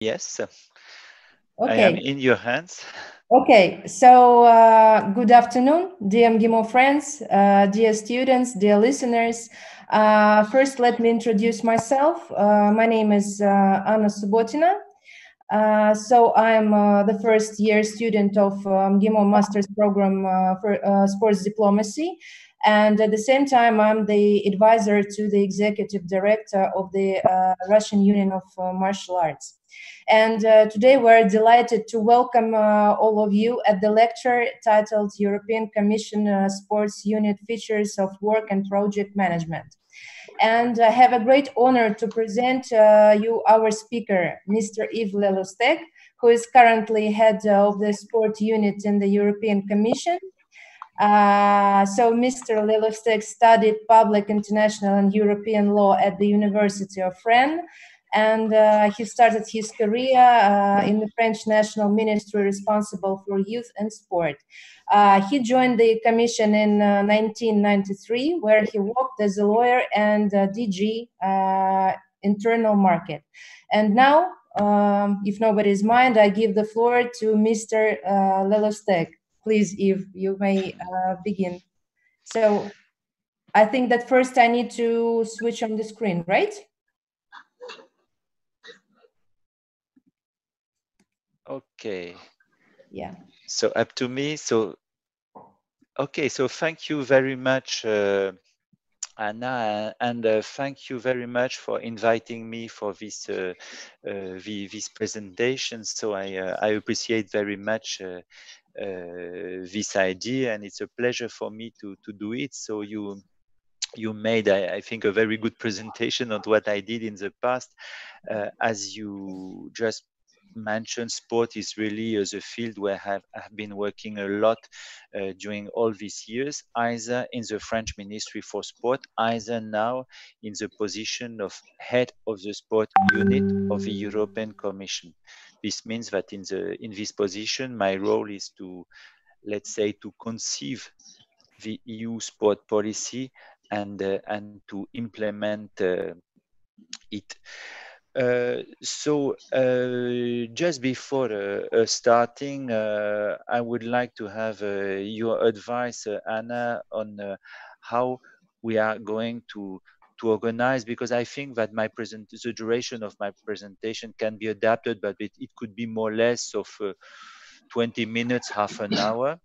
Yes, I am Okay. in your hands. Okay. So, good afternoon, dear MGIMO friends, dear students, dear listeners. First, let me introduce myself. My name is Anna Subotina. So I'm the first year student of MGIMO Master's Program for Sports Diplomacy. And at the same time, I'm the advisor to the executive director of the Russian Union of Martial Arts. And today we're delighted to welcome all of you at the lecture titled European Commission Sports Unit Features of Work and Project Management. And I have a great honor to present you our speaker, Mr. Yves Le Lostecque, who is currently head of the sport unit in the European Commission. So Mr. Le Lostecque studied public, international, and European law at the University of Rennes, and he started his career in the French National Ministry responsible for youth and sport. He joined the commission in 1993, where he worked as a lawyer and DG internal market. And now, if nobody's mind, I give the floor to Mr. Le Lostecque. Please, if you may begin. So I think that first I need to switch on the screen, right? Okay. Yeah. So up to me. So, okay. So thank you very much, Anna, and thank you very much for inviting me for this presentation. So I appreciate very much this idea, and it's a pleasure for me to do it. So you made, I think, a very good presentation on what I did in the past. As you just mentioned, sport is really the field where I have been working a lot during all these years, either in the French Ministry for Sport, either now in the position of head of the sport unit of the European Commission. This means that in this position, my role is to, let's say, to conceive the EU sport policy and to implement it. Just before starting, I would like to have your advice, Anna, on how we are going to organize, because I think that the duration of my presentation can be adapted, but it could be more or less of 20 minutes, half an hour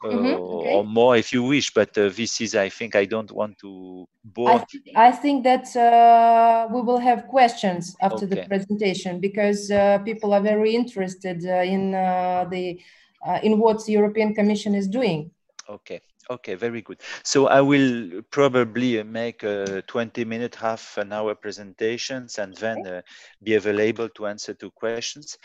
or Okay. more if you wish, but this is, I think, I don't want to bore. I think that we will have questions after the Okay, presentation because people are very interested in what the European Commission is doing. okay, okay, very good. So I will probably make 20-minute, half an hour presentations, and then be available to answer to questions.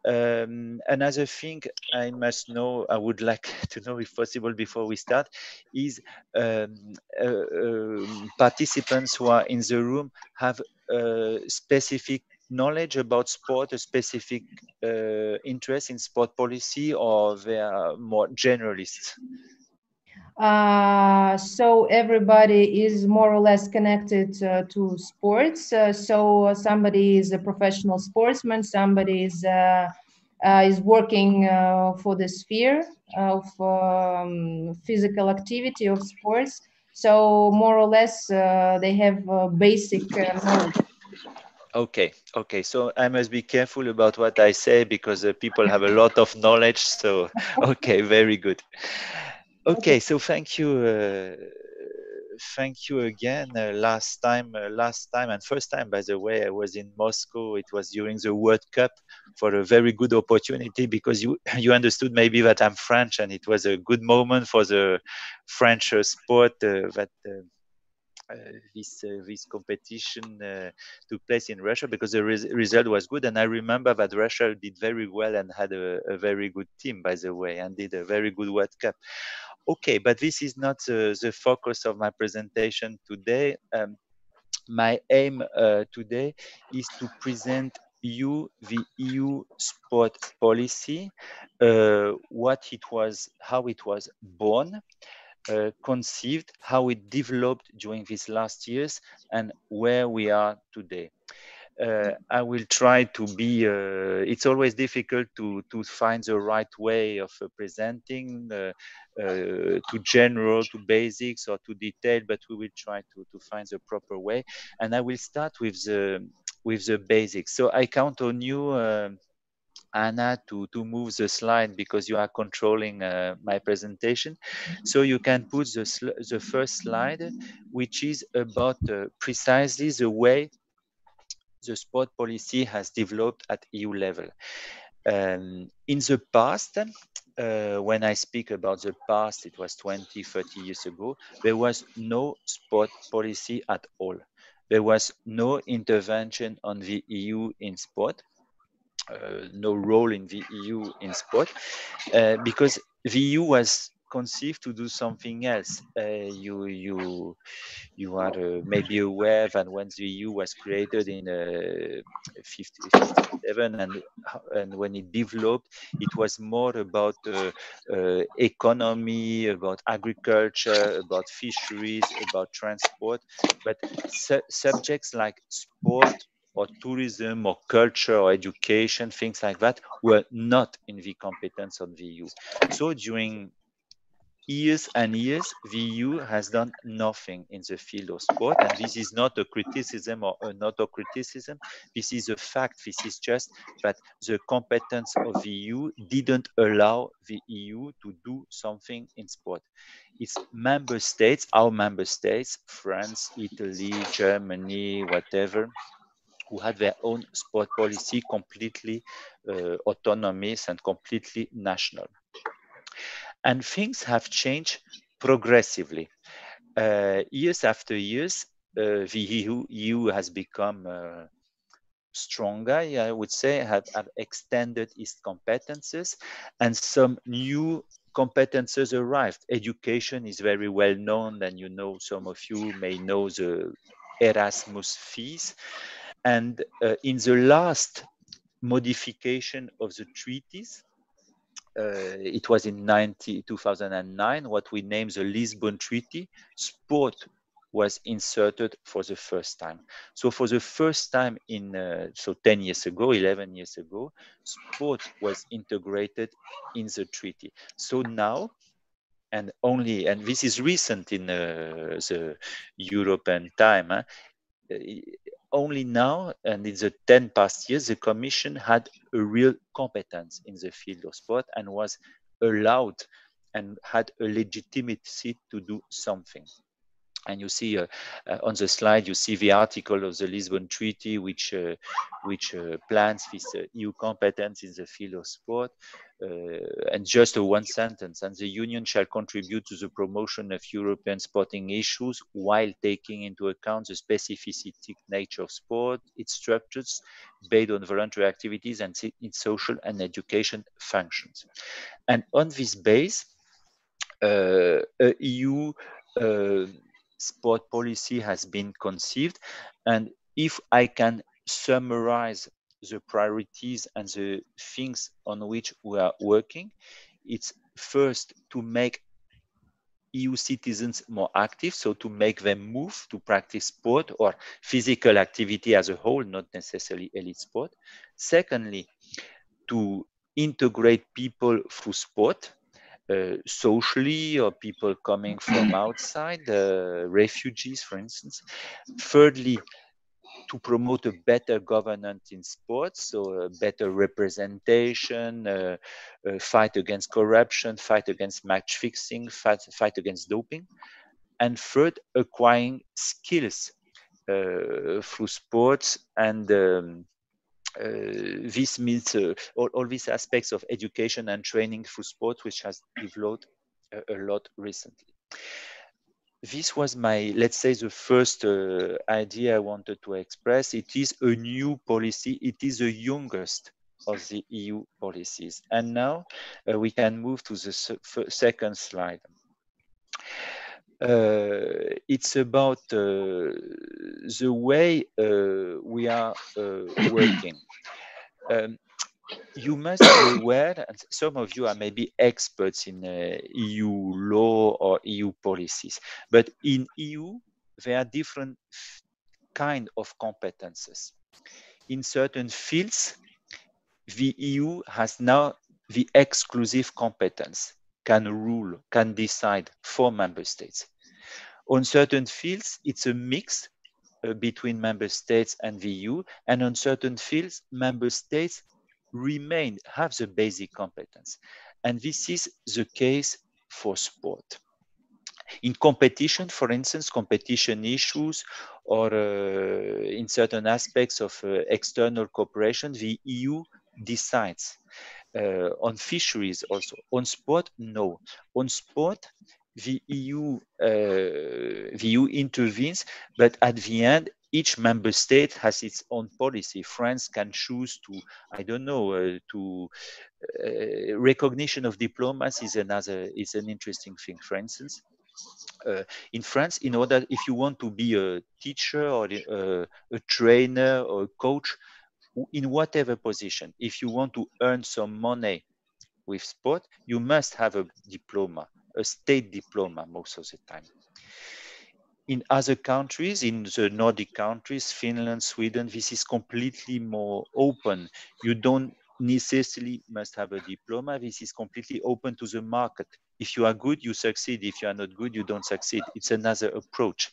Another thing I must know, I would like to know if possible before we start, is participants who are in the room have specific knowledge about sport, a specific interest in sport policy, or they are more generalists? So everybody is more or less connected to sports. So somebody is a professional sportsman, somebody is working for the sphere of physical activity of sports. So more or less, they have basic knowledge. Okay, okay. So I must be careful about what I say because people have a lot of knowledge. So, okay, very good. Okay. Okay, so thank you again. Last time and first time, by the way, I was in Moscow. It was during the World Cup for a very good opportunity because you you understood maybe that I'm French, and it was a good moment for the French sport that. This competition took place in Russia because the result was good, and I remember that Russia did very well and had a very good team, by the way, and did a very good World Cup. Okay, but this is not the focus of my presentation today. My aim today is to present you the EU sport policy, what it was, how it was born, conceived, how it developed during these last years, and where we are today. I will try to be. It's always difficult to find the right way of presenting to general, to basics, or to detail. But we will try to find the proper way. And I will start with the basics. So I count on you, Anna, to move the slide because you are controlling my presentation. So you can put the first slide, which is about precisely the way the sport policy has developed at EU level. In the past, when I speak about the past, it was 20, 30 years ago, there was no sport policy at all. There was no intervention on the EU in sport, no role in the EU in sport, because the EU was conceived to do something else. You are maybe aware that when the EU was created in 57, and when it developed, it was more about economy, about agriculture, about fisheries, about transport. But subjects like sport or tourism or culture or education, things like that, were not in the competence of the EU. So during years and years, the EU has done nothing in the field of sport. And this is not a criticism or not a criticism. This is a fact. This is just that the competence of the EU didn't allow the EU to do something in sport. It's member states, our member states, France, Italy, Germany, whatever, who had their own sport policy completely autonomous and completely national. And things have changed progressively. Years after years, the EU has become stronger, I would say, have extended its competences, and some new competences arrived. Education is very well known, and some of you may know the Erasmus fees. And in the last modification of the treaties, it was in 2009, what we named the Lisbon Treaty, sport was inserted for the first time. So for the first time so 10 years ago, 11 years ago, sport was integrated in the treaty. So now, and this is recent in the European time, only now, and in the 10 past years, the Commission had a real competence in the field of sport and was allowed and had a legitimacy to do something. And you see on the slide, you see the article of the Lisbon Treaty, which plans this EU competence in the field of sport. And just one sentence, and the Union shall contribute to the promotion of European sporting issues while taking into account the specific nature of sport, its structures based on voluntary activities, and its social and education functions. And on this base, EU sport policy has been conceived. And if I can summarize the priorities and the things on which we are working, it's first to make EU citizens more active, so to make them move to practice sport or physical activity as a whole, not necessarily elite sport. Secondly, to integrate people through sport, socially, or people coming from outside, refugees, for instance. Thirdly, to promote a better governance in sports, so a better representation, fight against corruption, fight against match fixing, fight against doping. And third, acquiring skills through sports, and this means all these aspects of education and training through sport, which has developed a lot recently. This was let's say, the first idea I wanted to express. It is a new policy. It is the youngest of the EU policies. And now we can move to the second slide. It's about the way we are working. You must be aware, and some of you are maybe experts in EU law or EU policies, but in EU, there are different kind of competences. in certain fields, the EU has now the exclusive competence, can rule, can decide for member states. On certain fields, it's a mix between member states and the EU, and on certain fields, member states have the basic competence. And this is the case for sport. In competition, for instance, competition issues, or in certain aspects of external cooperation, the EU decides. On fisheries also. On sport, no. On sport, the EU intervenes, but at the end, each member state has its own policy. France can choose to, I don't know, recognition of diplomas is an interesting thing. For instance, in France, in order, if you want to be a teacher or a trainer or a coach, in whatever position, if you want to earn some money with sport, you must have a diploma, a state diploma most of the time. In other countries, in the Nordic countries, Finland, Sweden, this is completely more open. You don't necessarily must have a diploma. This is completely open to the market. If you are good, you succeed. If you are not good, you don't succeed. It's another approach.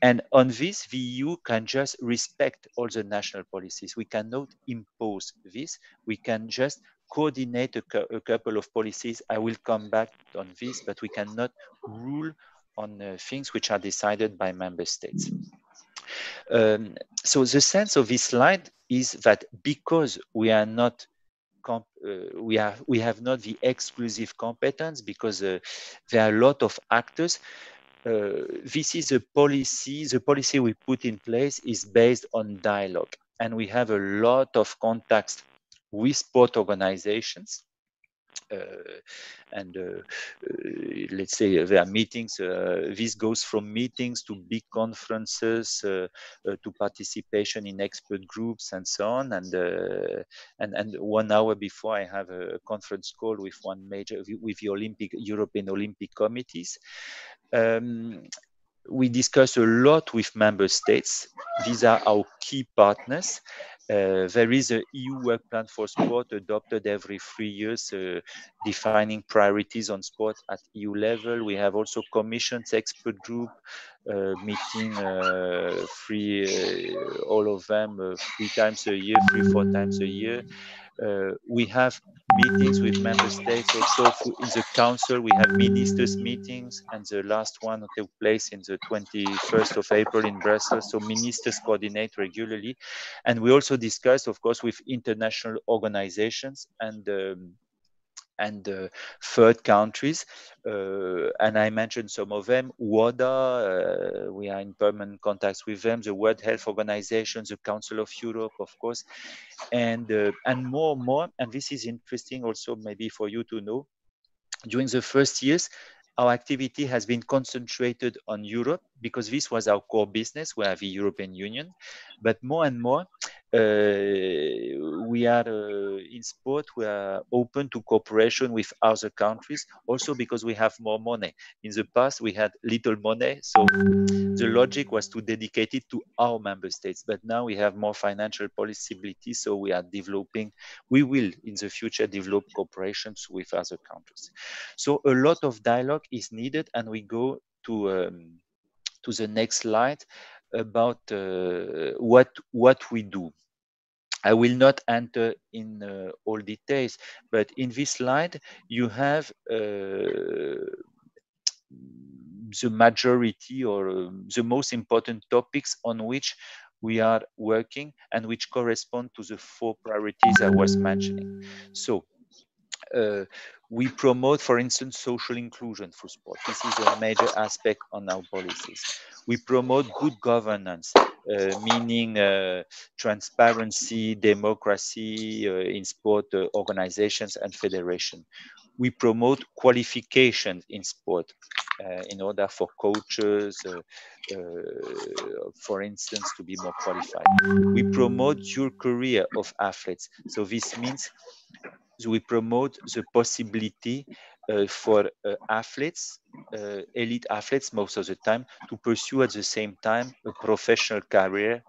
And on this, the EU can just respect all the national policies. We cannot impose this. We can just coordinate a couple of policies. I will come back on this, but we cannot rule on things which are decided by member states. So the sense of this slide is that because we are not we have not the exclusive competence, because there are a lot of actors. This is a policy. The policy we put in place is based on dialogue, and we have a lot of contacts with sport organizations. Let's say there are meetings. This goes from meetings to big conferences, to participation in expert groups, and so on. And 1 hour before, I have a conference call with with the European Olympic committees. We discuss a lot with member states. These are our key partners. There is a EU work plan for sport adopted every 3 years, defining priorities on sport at EU level. We have also commissioned expert group meeting all of them 3 times a year, 4 times a year. We have meetings with member states also. In the council, we have ministers meetings, and the last one took place in the 21st of April in Brussels. So ministers coordinate regularly. And we also discuss, of course, with international organizations and third countries. And I mentioned some of them. WADA, we are in permanent contacts with them, the World Health Organization, the Council of Europe, of course, and more, and this is interesting also maybe for you to know. During the first years, our activity has been concentrated on Europe because this was our core business. We are the European Union, but more and more, we are in sport. We are open to cooperation with other countries, also because we have more money. In the past, we had little money, so the logic was to dedicate it to our member states. But now we have more financial possibilities, so we will in the future develop cooperations with other countries. So a lot of dialogue is needed, and we go to the next slide about what we do. I will not enter in all details, but in this slide you have the majority or the most important topics on which we are working and which correspond to the 4 priorities I was mentioning. So we promote, for instance, social inclusion for sport. This is a major aspect on our policies. We promote good governance, meaning transparency, democracy in sport organizations and federations. We promote qualification in sport in order for coaches, for instance, to be more qualified. We promote your career of athletes. So this means we promote the possibility for athletes, elite athletes most of the time, to pursue at the same time a professional career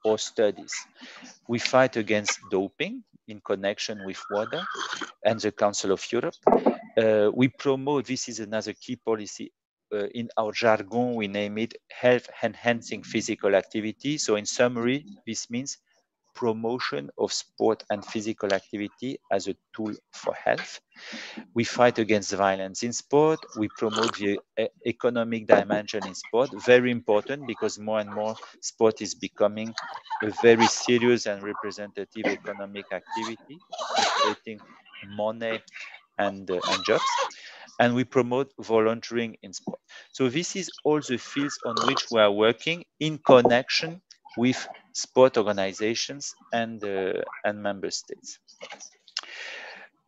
or studies. We fight against doping in connection with WADA and the Council of Europe. We promote, this is another key policy, in our jargon, we name it health enhancing physical activity. So in summary, this means promotion of sport and physical activity as a tool for health. We fight against violence in sport. We promote the economic dimension in sport. Very important, because more and more sport is becoming a very serious and representative economic activity, generating money and jobs. And we promote volunteering in sport. So this is all the fields on which we are working in connection with sport organizations and member states.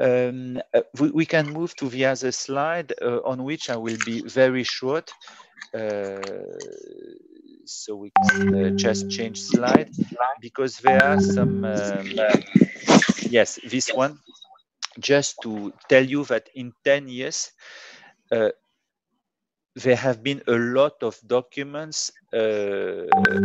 We can move to the other slide, on which I will be very short. So we can just change slide, because there are some, yes, this one, just to tell you that in 10 years, there have been a lot of documents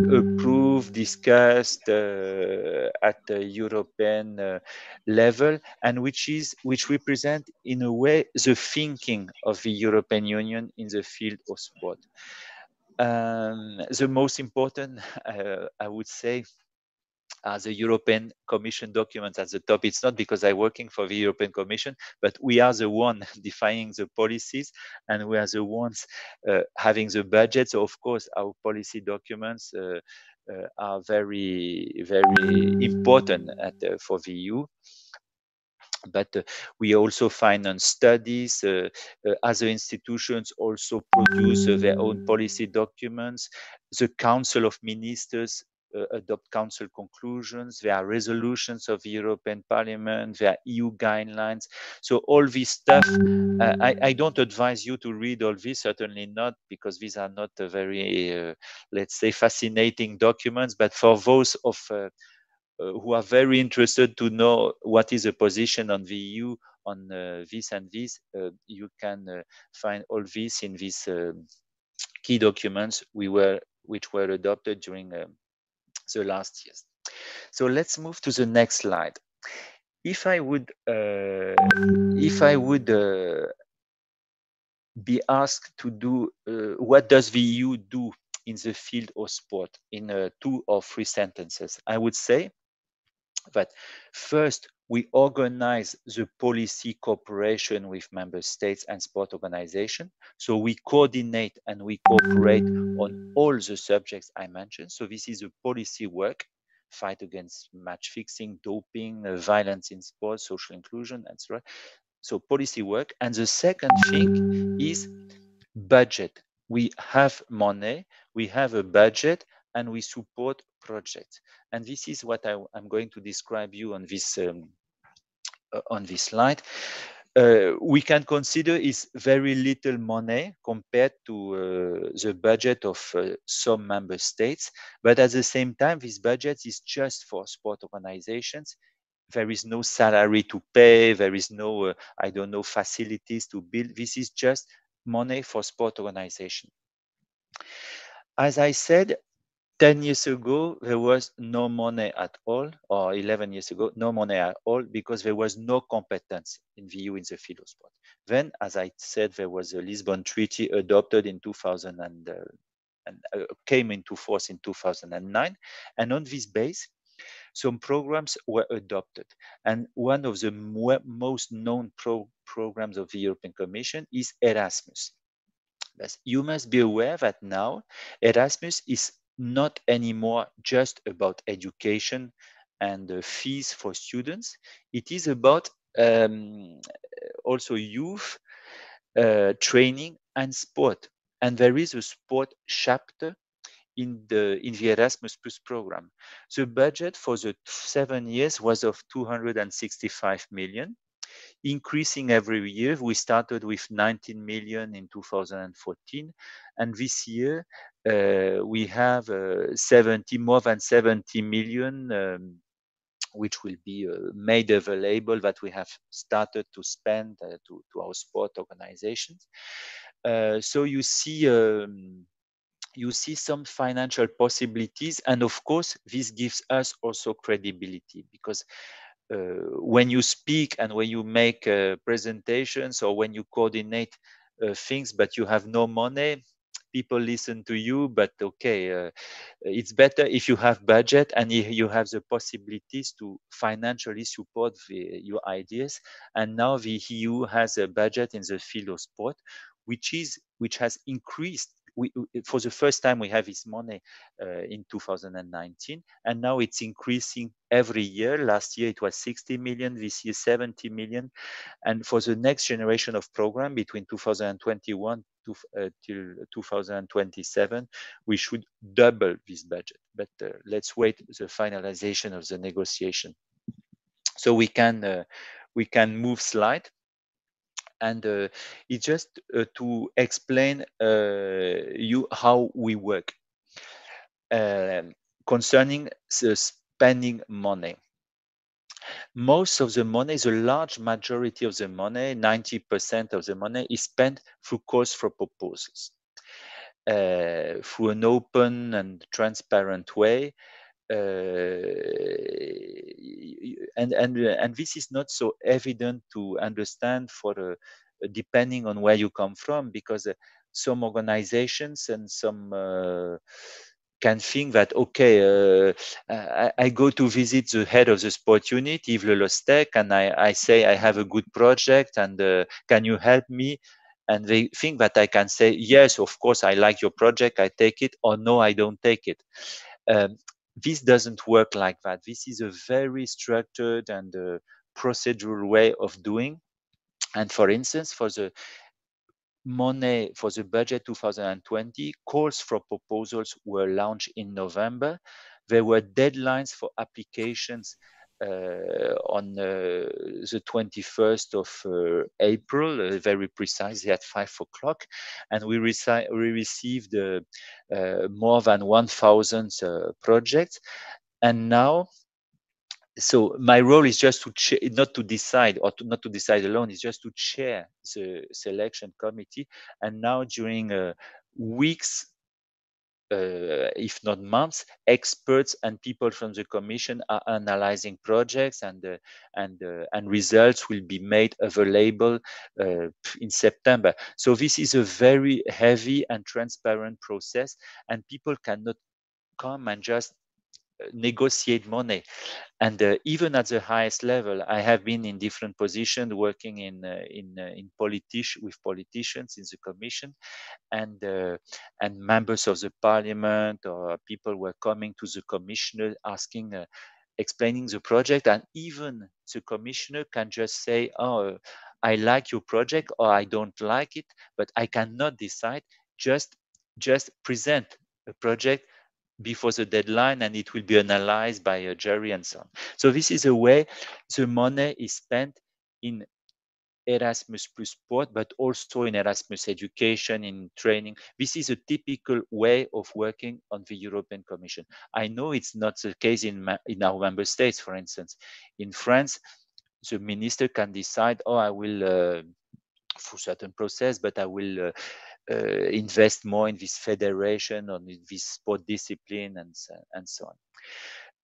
approved, discussed at the European level, and which represent in a way the thinking of the European Union in the field of sport. The most important, I would say, are the European Commission documents at the top. It's not because I'm working for the European Commission, but we are the one defining the policies, and we are the ones having the budget. So of course, our policy documents are very, very important for the EU. But we also finance studies. Other institutions also produce their own policy documents. The Council of Ministers adopt council conclusions. There are resolutions of the European Parliament. There are EU guidelines. So all this stuff, I don't advise you to read all this, certainly not, because these are not very, let's say, fascinating documents. But for those of who are very interested to know what is the position on the EU on this and this, you can find all this in these key documents which were adopted during the last years. So let's move to the next slide. If I would be asked to do what does the EU do in the field of sport in 2 or 3 sentences, I would say that first, we organize the policy cooperation with member states and sport organizations. So we coordinate and we cooperate on all the subjects I mentioned. So this is a policy work, fight against match fixing, doping, violence in sports, social inclusion, and so on. So policy work. And the second thing is budget. We have money, we have a budget, and we support projects. And this is what I'm going to describe you on this slide. We can consider is very little money compared to the budget of some member states, but at the same time, this budget is just for sport organizations. There is no salary to pay, there is no, I don't know, facilities to build. This is just money for sport organization. As I said, 10 years ago, there was no money at all, or 11 years ago, no money at all, because there was no competence in the EU in the field of sport. Then, as I said, there was a Lisbon Treaty adopted in 2000 and came into force in 2009. And on this base, some programs were adopted. And one of the most known programs of the European Commission is Erasmus. But you must be aware that now Erasmus is not anymore just about education and fees for students. It is about also youth training and sport. And there is a sport chapter in the Erasmus Plus program. The budget for the 7 years was of 265 million, increasing every year. We started with 19 million in 2014, and this year we have more than 70 million, which will be made available, that we have started to spend to our sport organizations. So you see you see some financial possibilities. And of course, this gives us also credibility, because when you speak and when you make presentations, or when you coordinate things, but you have no money, people listen to you. But okay, it's better if you have budget and if you have the possibilities to financially support your ideas. And now the EU has a budget in the field of sport, which has increased. For the first time, we have this money in 2019, and now it's increasing every year. Last year it was 60 million, this year 70 million. And for the next generation of program between 2021 till 2027, we should double this budget. But let's wait the finalization of the negotiation. So we can move slide. And it's just to explain you how we work concerning the spending money. Most of the money, the large majority of the money, 90% of the money, is spent through calls for proposals, through an open and transparent way. And this is not so evident to understand for depending on where you come from, because some organizations and some can think that, okay, I go to visit the head of the sport unit, Yves Le Lostecque, and I say I have a good project, and can you help me? And they think that I can say, yes, of course, I like your project, I take it, or no, I don't take it. This doesn't work like that. This is a very structured and procedural way of doing. And for instance, for the money for the budget 2020, calls for proposals were launched in November. There were deadlines for applications on the 21st of April, very precisely at 5 o'clock. And we received more than 1,000 projects. And now, so my role is just to not to decide, or not to decide alone, is just to chair the selection committee. And now during weeks, if not months, experts and people from the commission are analyzing projects, and results will be made available in September. So this is a very heavy and transparent process, and people cannot come and just negotiate money. And even at the highest level, I have been in different positions working with politicians in the commission, and members of the parliament, or people were coming to the commissioner asking, explaining the project, and even the commissioner can just say, oh, I like your project, or I don't like it, but I cannot decide. Just present a project before the deadline, and it will be analyzed by a jury and so on. So this is a way the money is spent in Erasmus plus sport, but also in Erasmus education, in training. This is a typical way of working on the European Commission. I know it's not the case in our member states. For instance, in France, the minister can decide, oh, I will, for certain process, but I will invest more in this federation, or in this sport discipline, and so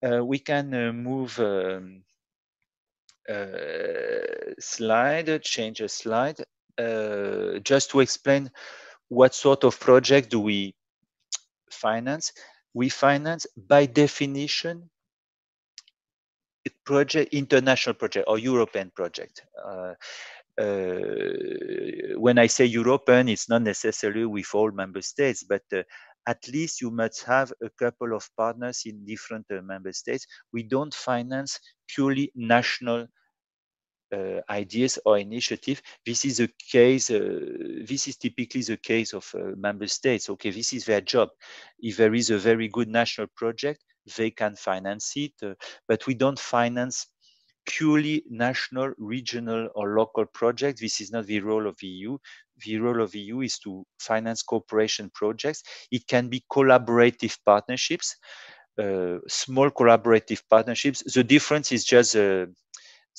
on. We can move slide, change a slide, just to explain what sort of project do we finance. We finance, by definition, international project or European project. When I say European, it's not necessarily with all member states, but at least you must have a couple of partners in different member states. We don't finance purely national ideas or initiative. This is a case. This is typically the case of member states. Okay, this is their job. If there is a very good national project, they can finance it, but we don't finance purely national, regional, or local projects. This is not the role of the EU. The role of the EU is to finance cooperation projects. It can be collaborative partnerships, small collaborative partnerships. The difference is just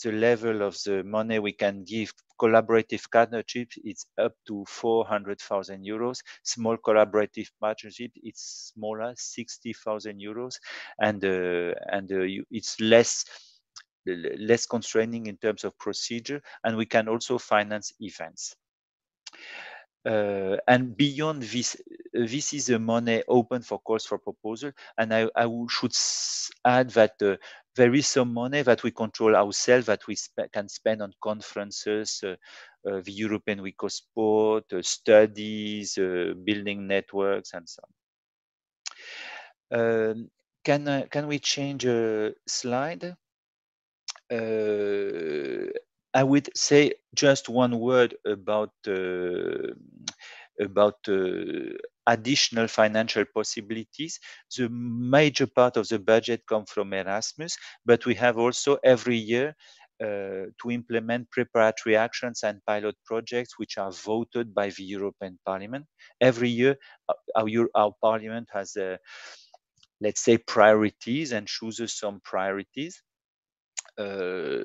the level of the money we can give collaborative partnerships, it's up to 400,000 euros. Small collaborative partnership, it's smaller, 60,000 euros, and it's less constraining in terms of procedure, and we can also finance events. And beyond this, this is the money open for calls for proposal. And I should add that there is some money that we control ourselves that we can spend on conferences, the European Week of Sport, studies, building networks, and so on. Can we change a slide? I would say just one word about additional financial possibilities. The major part of the budget comes from Erasmus, but we have also every year to implement preparatory actions and pilot projects which are voted by the European Parliament. Every year, our Parliament has, let's say, priorities and chooses some priorities. So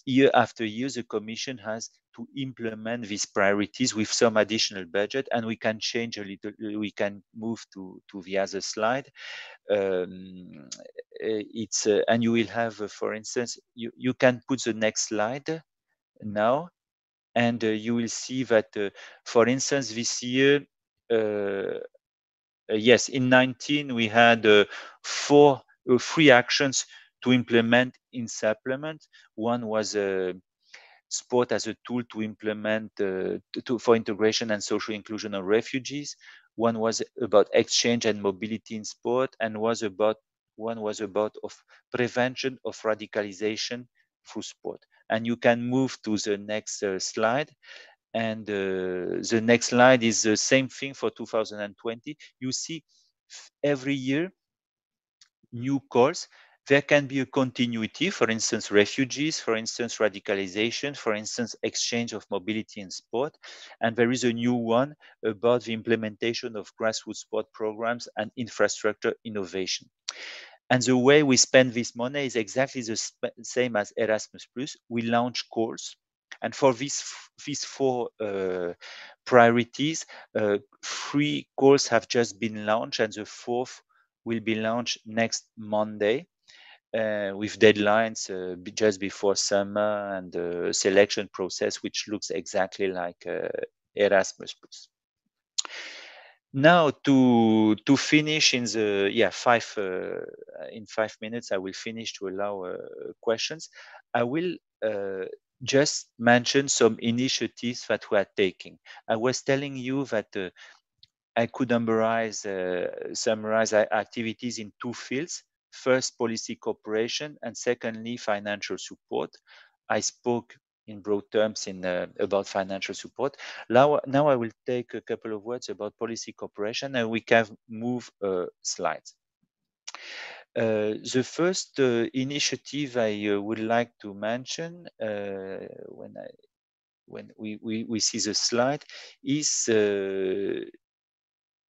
year after year, the Commission has to implement these priorities with some additional budget, and we can change a little. We can move to the other slide. And you will have, for instance, you can put the next slide now, and you will see that, for instance, this year. Yes, in 19 we had three actions to implement in supplement. One was sport as a tool to implement for integration and social inclusion of refugees. One was about exchange and mobility in sport, and one was about of prevention of radicalization through sport. And you can move to the next slide. And the next slide is the same thing for 2020. You see every year new calls. There can be a continuity, for instance, refugees, for instance, radicalization, for instance, exchange of mobility in sport. And there is a new one about the implementation of grassroots sport programs and infrastructure innovation. And the way we spend this money is exactly the same as Erasmus+. We launch calls. And for these four priorities, 3 calls have just been launched, and the fourth will be launched next Monday with deadlines just before summer, and the selection process, which looks exactly like Erasmus+. Now to finish in the in 5 minutes, I will finish to allow questions. I will just mention some initiatives that we are taking. I was telling you that I could summarize activities in 2 fields. First, policy cooperation, and secondly, financial support. I spoke in broad terms about financial support. Now I will take a couple of words about policy cooperation, and we can move slides. The first initiative I would like to mention when we see the slide is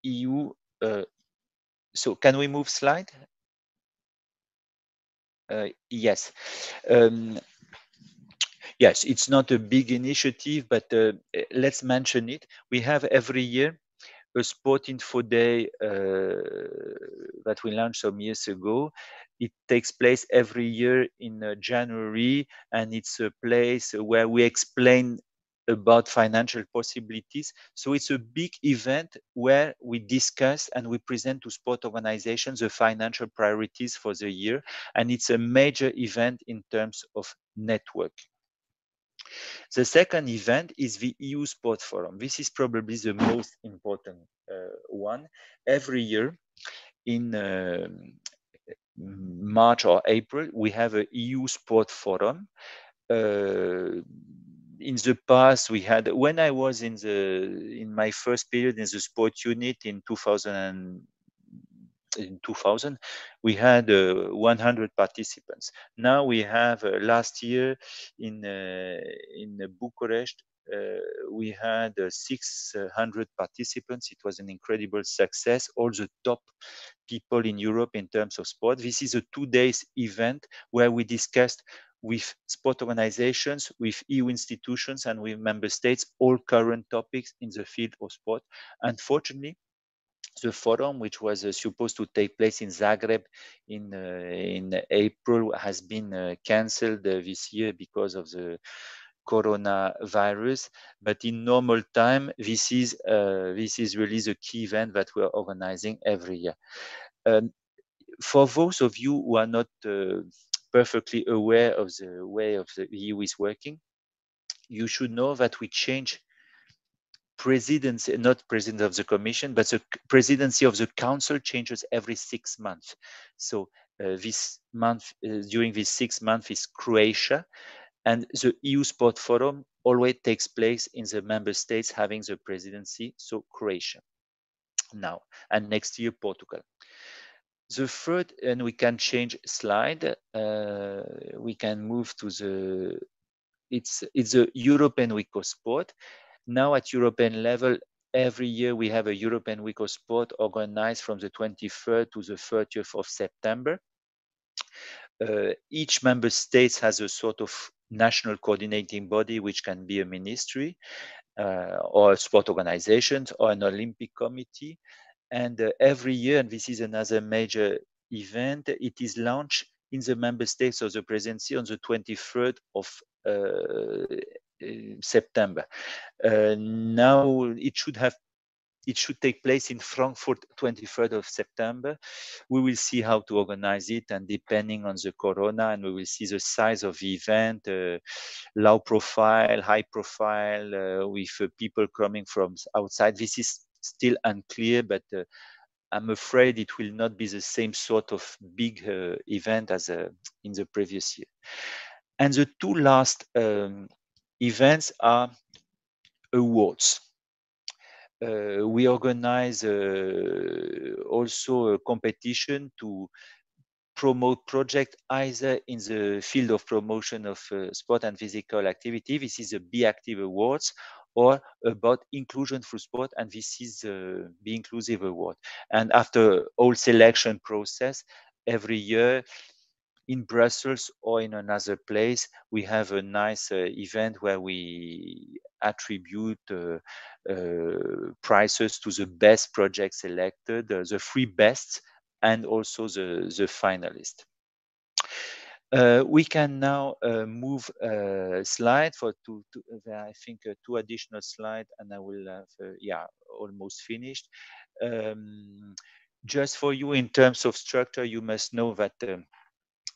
EU. So can we move slide? Yes. Yes, it's not a big initiative, but let's mention it. We have every year a Sport Info Day that we launched some years ago. It takes place every year in January, and it's a place where we explain about financial possibilities. So it's a big event where we discuss and we present to sport organizations the financial priorities for the year. And it's a major event in terms of network. The second event is the EU Sport Forum. This is probably the most important one. Every year in March or April, we have a EU Sport Forum. In the past, we had, when I was in my first period in the sport unit in 2000, we had 100 participants. Now we have last year in Bucharest, we had 600 participants. It was an incredible success. All the top people in Europe in terms of sport. This is a 2 days event where we discussed with sport organizations, with EU institutions, and with member states, all current topics in the field of sport. Unfortunately, the forum, which was supposed to take place in Zagreb in April, has been cancelled this year because of the coronavirus. But in normal time, this is really the key event that we are organizing every year. For those of you who are not perfectly aware of the way of the EU is working, you should know that we change presidency, not president of the commission, but the presidency of the council changes every 6 months. So this month, during these 6 months, is Croatia, and the EU Sport Forum always takes place in the member states having the presidency, so Croatia now, and next year Portugal. The third, and we can change slide, we can move to the, it's the European Week of Sport. Now at European level, every year we have a European Week of Sport organized from the 23rd to the 30th of September. Each member state has a sort of national coordinating body, which can be a ministry or sport organizations or an Olympic committee. And every year, and this is another major event, it is launched in the member states of the presidency on the 23rd of September. Now it should take place in Frankfurt 23rd of September. We will see how to organize it, and depending on the corona, and we will see the size of the event, low profile, high profile, with people coming from outside. This is still unclear, but I'm afraid it will not be the same sort of big event as in the previous year. And the two last events are awards. We organize also a competition to promote project either in the field of promotion of sport and physical activity. This is the Be Active Awards, or about inclusion through sport, and this is the Be Inclusive Award. And after all selection process, every year in Brussels or in another place, we have a nice event where we attribute prizes to the best project selected, the three best, and also the finalist. We can now move slide for I think two additional slides, and I will have almost finished. Just for you, in terms of structure, you must know that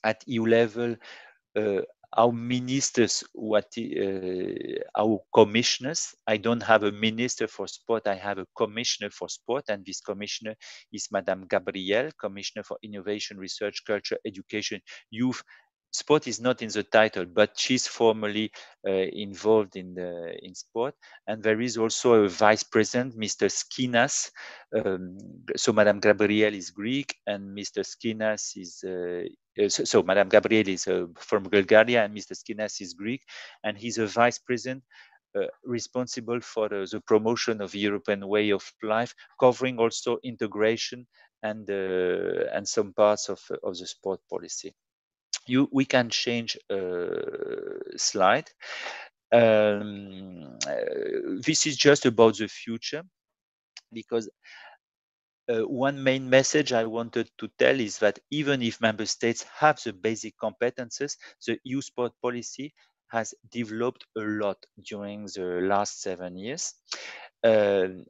at EU level, our ministers, our commissioners. I don't have a minister for sport. I have a commissioner for sport, and this commissioner is Madame Gabrielle, Commissioner for Innovation, Research, Culture, Education, Youth. Sport is not in the title, but she's formally involved in sport. And there is also a vice president, Mr. Skinas. So Madame Gabrielle is Greek, and Mr. Skinas is so Madame Gabrielle is from Bulgaria, and Mr. Skinas is Greek, and he's a vice president responsible for the promotion of the European way of life, covering also integration and some parts of the sport policy. We can change slide. This is just about the future, because one main message I wanted to tell is that even if member states have the basic competences, the EU sport policy has developed a lot during the last 7 years. And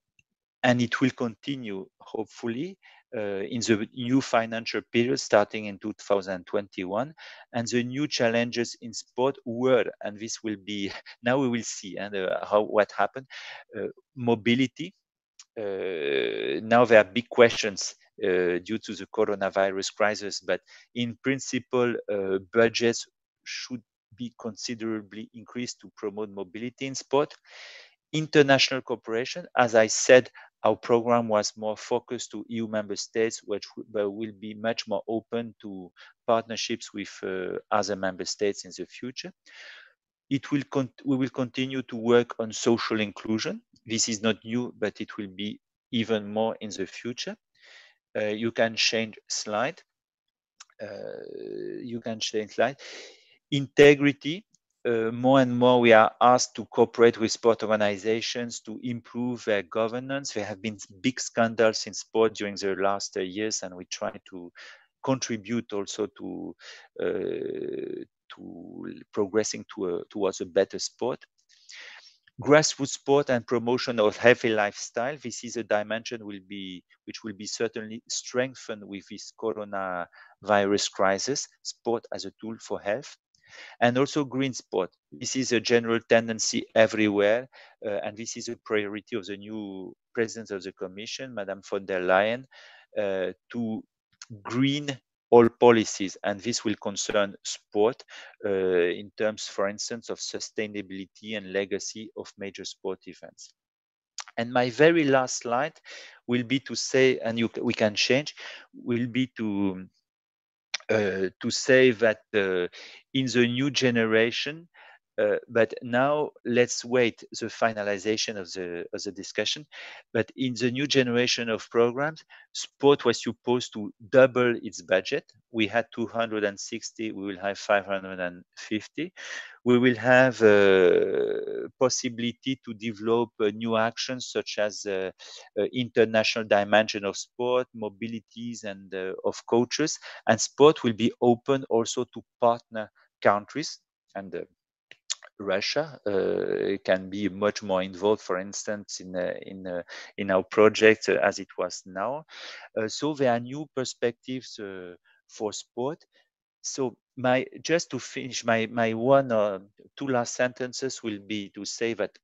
it will continue, hopefully, in the new financial period starting in 2021. And the new challenges in sport were, and this will be, now we will see and what happened, mobility. Now there are big questions due to the coronavirus crisis, but in principle, budgets should be considerably increased to promote mobility in sport. International cooperation, as I said, our program was more focused to EU member states, which will be much more open to partnerships with other member states in the future. we will continue to work on social inclusion. This is not new, but it will be even more in the future. You can change slide. You can change slide. Integrity. More and more we are asked to cooperate with sport organizations to improve their governance. There have been big scandals in sport during the last years, and we try to contribute also progressing towards a better sport. Grassroots sport and promotion of healthy lifestyle. This is a dimension which will be certainly strengthened with this coronavirus crisis. Sport as a tool for health. And also green sport. This is a general tendency everywhere, and this is a priority of the new president of the Commission, Madame von der Leyen, to green all policies, and this will concern sport in terms, for instance, of sustainability and legacy of major sport events. And my very last slide will be to say, and we can change, will be to say that in the new generation, but now let's wait the finalization of the discussion. But in the new generation of programs, sport was supposed to double its budget. We had 260, we will have 550. We will have possibility to develop new actions such as international dimension of sport, mobilities, and of coaches. And sport will be open also to partner countries, and Russia can be much more involved, for instance, in our project as it was now. So there are new perspectives for sport. So just to finish, my one or two last sentences will be to say that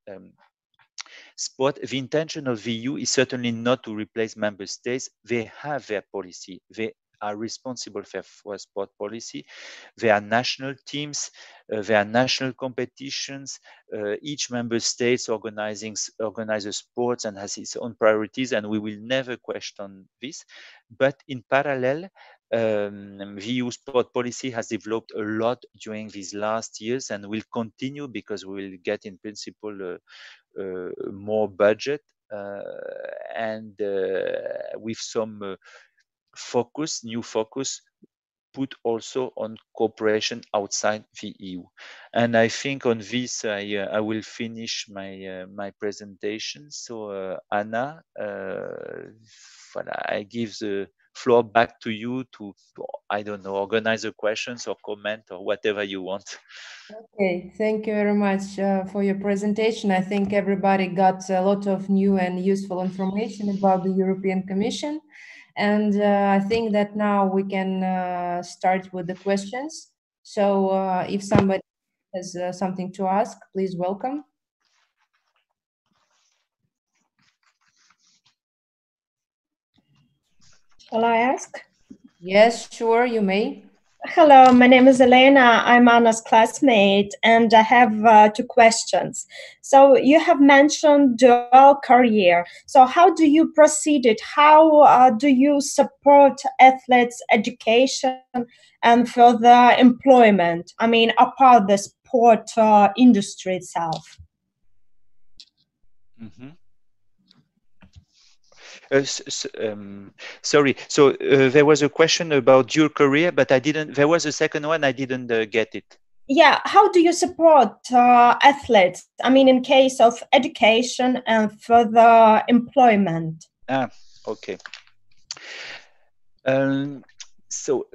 sport, the intention of the EU is certainly not to replace member states. They have their policy. They are responsible for sport policy. There are national teams, there are national competitions. Each member state organizes sports and has its own priorities, and we will never question this. But in parallel, the EU sport policy has developed a lot during these last years and will continue because we will get in principle more budget and with some new focus put also on cooperation outside the EU. And I think on this, I will finish my presentation. So Anna, I give the floor back to you to, I don't know, organize the questions or comment or whatever you want. Okay, thank you very much for your presentation. I think everybody got a lot of new and useful information about the European Commission. And I think that now we can start with the questions. So if somebody has something to ask, please welcome. Shall I ask? Yes, sure, you may. Hello, my name is Elena. I'm Anna's classmate, and I have two questions. So you have mentioned dual career. So how do you proceed it? How do you support athletes' education and further employment? I mean, apart the sport industry itself. Mm-hmm. Sorry. So there was a question about your career, but I didn't. There was a second one. I didn't get it. Yeah. How do you support athletes? I mean, in case of education and further employment. Okay. So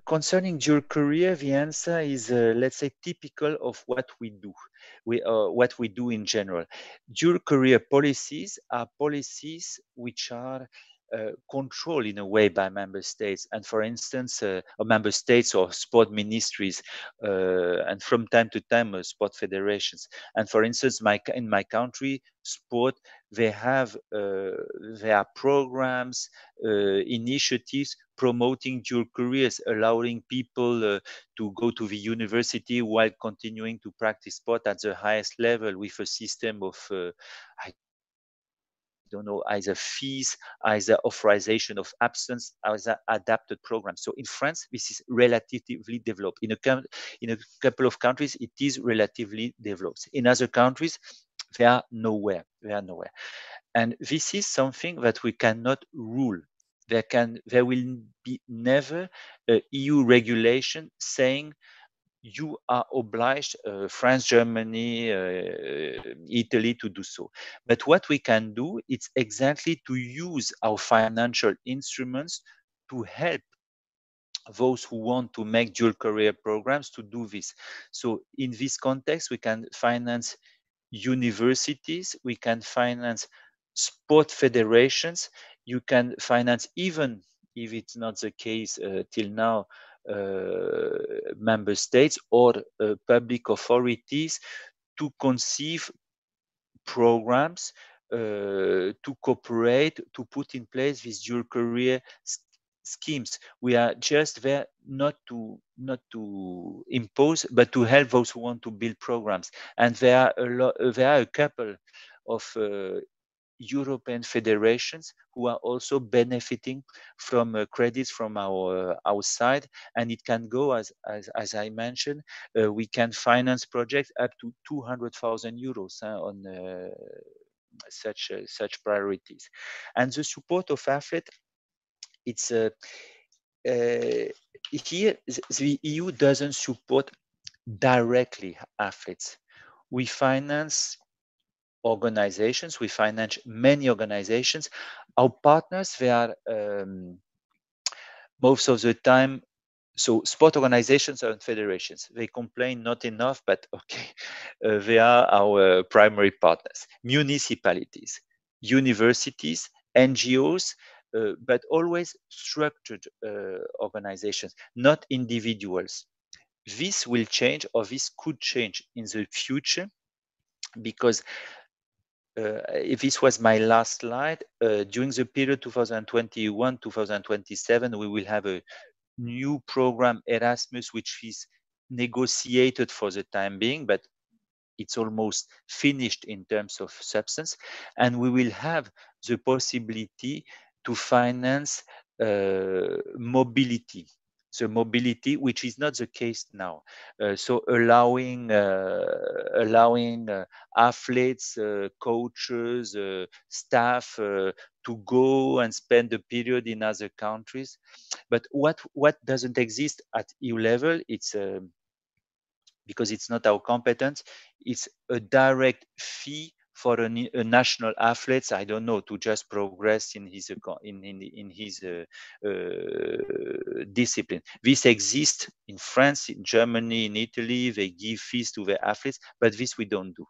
concerning your career, the answer is, let's say, typical of what we do. What we do in general. Dual career policies are policies which are controlled in a way by member states, and for instance, or member states or sport ministries, and from time to time, sport federations. And for instance, in my country, sport, they have there are programs, initiatives promoting dual careers, allowing people to go to the university while continuing to practice sport at the highest level with a system of I don't know, either fees, either authorization of absence, either adapted programs. So in France, this is relatively developed. In a couple of countries, it is relatively developed. In other countries, they are nowhere. They are nowhere. And this is something that we cannot rule. There will be never a EU regulation saying you are obliged, France, Germany, Italy, to do so. But what we can do is exactly to use our financial instruments to help those who want to make dual career programs to do this. So in this context, we can finance universities, we can finance sport federations, you can finance, even if it's not the case till now, member states or public authorities to conceive programs to cooperate, to put in place these dual career schemes. We are just there not to impose, but to help those who want to build programs. And there are a couple of European federations who are also benefiting from credits from our side, and it can go as I mentioned. We can finance projects up to 200,000 euros on such priorities, and the support of AFLET. It's here the EU doesn't support directly athletes. We finance organizations. We finance many organizations. Our partners, they are most of the time, so sport organizations and federations. They complain not enough, but okay, they are our primary partners. Municipalities, universities, NGOs, but always structured organizations, not individuals. This will change, or this could change in the future, because if this was my last slide, during the period 2021-2027, we will have a new program, Erasmus, which is negotiated for the time being, but it's almost finished in terms of substance. And we will have the possibility to finance mobility. The mobility, which is not the case now. So allowing athletes, coaches, staff to go and spend a period in other countries. But what doesn't exist at EU level, it's because it's not our competence, it's a direct fee for a national athlete, I don't know, to just progress in his discipline. This exists in France, in Germany, in Italy. They give fees to the athletes, but this we don't do.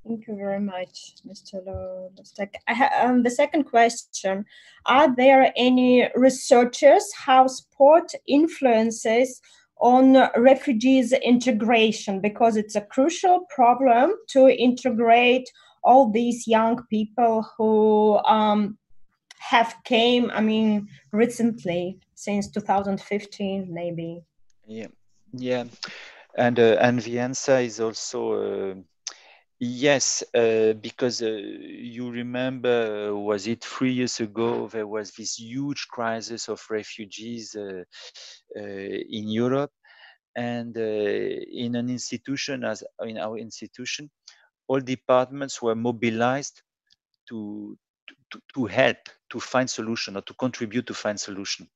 Thank you very much, Mr. Lostecque. The second question, are there any researchers how sport influences on refugees integration? Because it's a crucial problem to integrate all these young people who have came, recently, since 2015, maybe. Yeah. And the answer is also yes, because you remember, was it 3 years ago, there was this huge crisis of refugees in Europe, and in an institution, as in our institution, all departments were mobilized to help to find solution, or to contribute to find solution.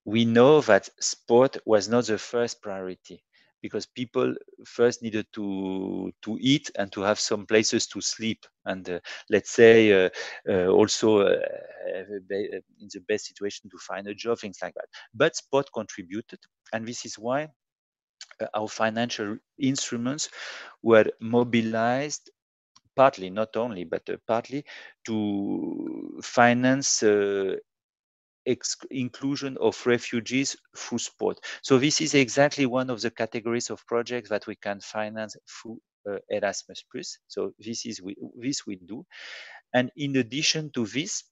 We know that sport was not the first priority, because people first needed to eat and to have some places to sleep, and let's say also in the best situation to find a job, things like that. But sport contributed, and this is why our financial instruments were mobilized partly, not only, but partly to finance inclusion of refugees through sport. So this is exactly one of the categories of projects that we can finance through Erasmus+. So this we do. And in addition to this,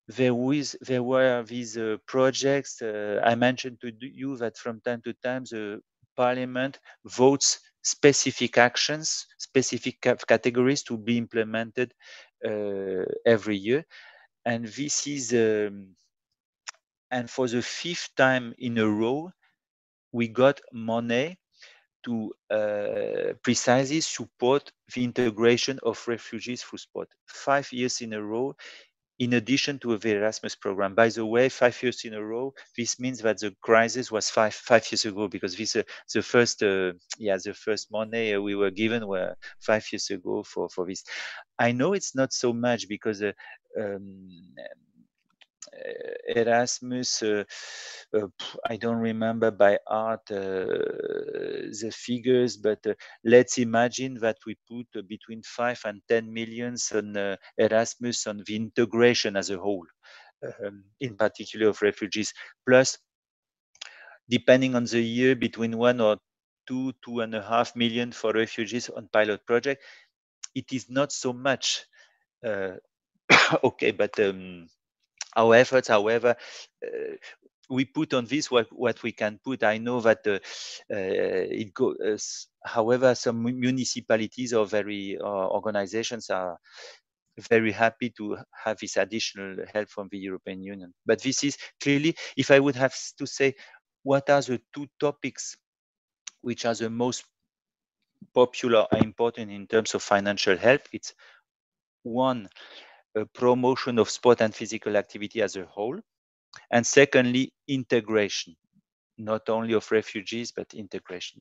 there were these projects. I mentioned to you that from time to time the Parliament votes specific actions, specific categories to be implemented every year. And this is, and for the 5th time in a row, we got money to precisely support the integration of refugees through sport. 5 years in a row, in addition to the Erasmus program. By the way, 5 years in a row, this means that the crisis was five years ago, because this the first money we were given were 5 years ago for this. I know it's not so much because um, Erasmus, I don't remember by heart the figures, but let's imagine that we put between 5 and 10 millions on Erasmus, on the integration as a whole, in particular of refugees, plus, depending on the year, between 1 or 2.5 million for refugees on pilot project. It is not so much. Okay, but our efforts, however, we put on this what we can put. I know that it goes. However, some municipalities or organizations are very happy to have this additional help from the European Union. But this is clearly, if I would have to say, what are the 2 topics which are the most popular and important in terms of financial help? It's one, a promotion of sport and physical activity as a whole. And secondly, integration, not only of refugees, but integration.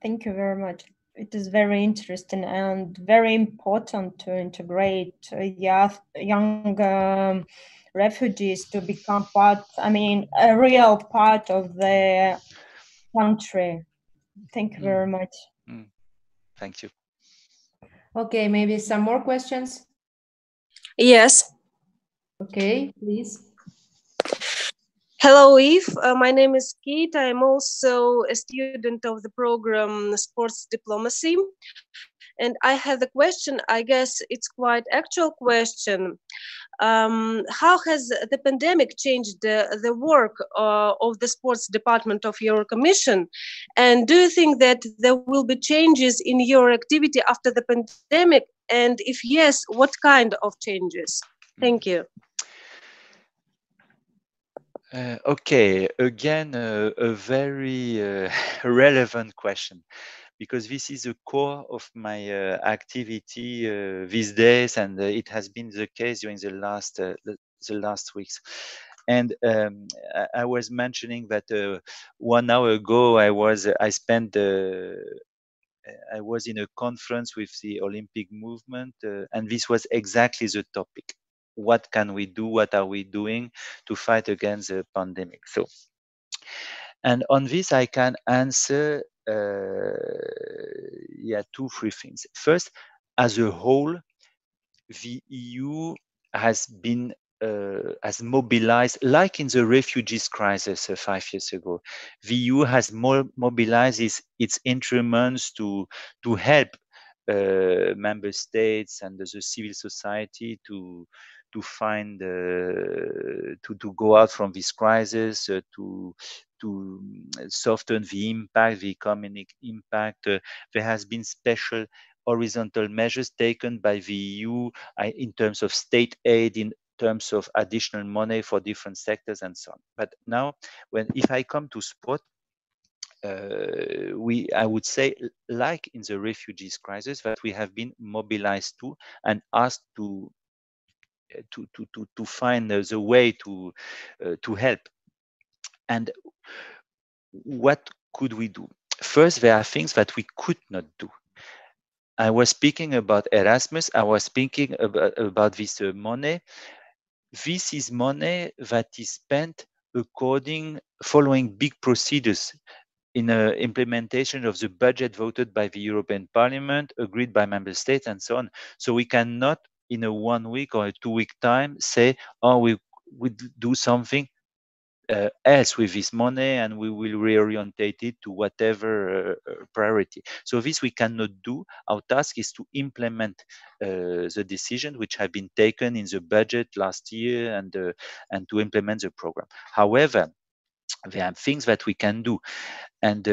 Thank you very much. It is very interesting and very important to integrate young refugees to become part, a real part of the country. Thank you very much. Thank you. Okay, maybe some more questions? Yes. Okay, please. Hello, Yves. My name is Kate. I'm also a student of the program Sports Diplomacy. And I have a question. I guess it's quite actual question. How has the pandemic changed the work of the sports department of your commission? And do you think that there will be changes in your activity after the pandemic? And if yes, what kind of changes? Thank you. Okay, again, a very relevant question, because this is the core of my activity these days, and it has been the case during the last weeks. And I was mentioning that 1 hour ago I was in a conference with the Olympic movement, and this was exactly the topic. What can we do? What are we doing to fight against the pandemic? So, and on this, I can answer, 2, 3 things. First, as a whole, the EU has mobilized, like in the refugees crisis 5 years ago. The EU has mobilized its instruments to help member states and the civil society to find to go out from this crisis, to soften the impact, the economic impact. There has been special horizontal measures taken by the EU in terms of state aid, in terms of additional money for different sectors and so on. But now, if I come to sport, I would say, like in the refugees crisis, that we have been mobilized to and asked to find the way to help. And what could we do? First, there are things that we could not do. I was speaking about Erasmus. I was speaking about this money. This is money that is spent following big procedures in implementation of the budget voted by the European Parliament, agreed by member states, and so on. So we cannot, in a 1 week or a 2 week time, say, oh, we would do something else with this money, and we will reorientate it to whatever priority. So this we cannot do. Our task is to implement the decisions which have been taken in the budget last year, and to implement the program. However, There are things that we can do, and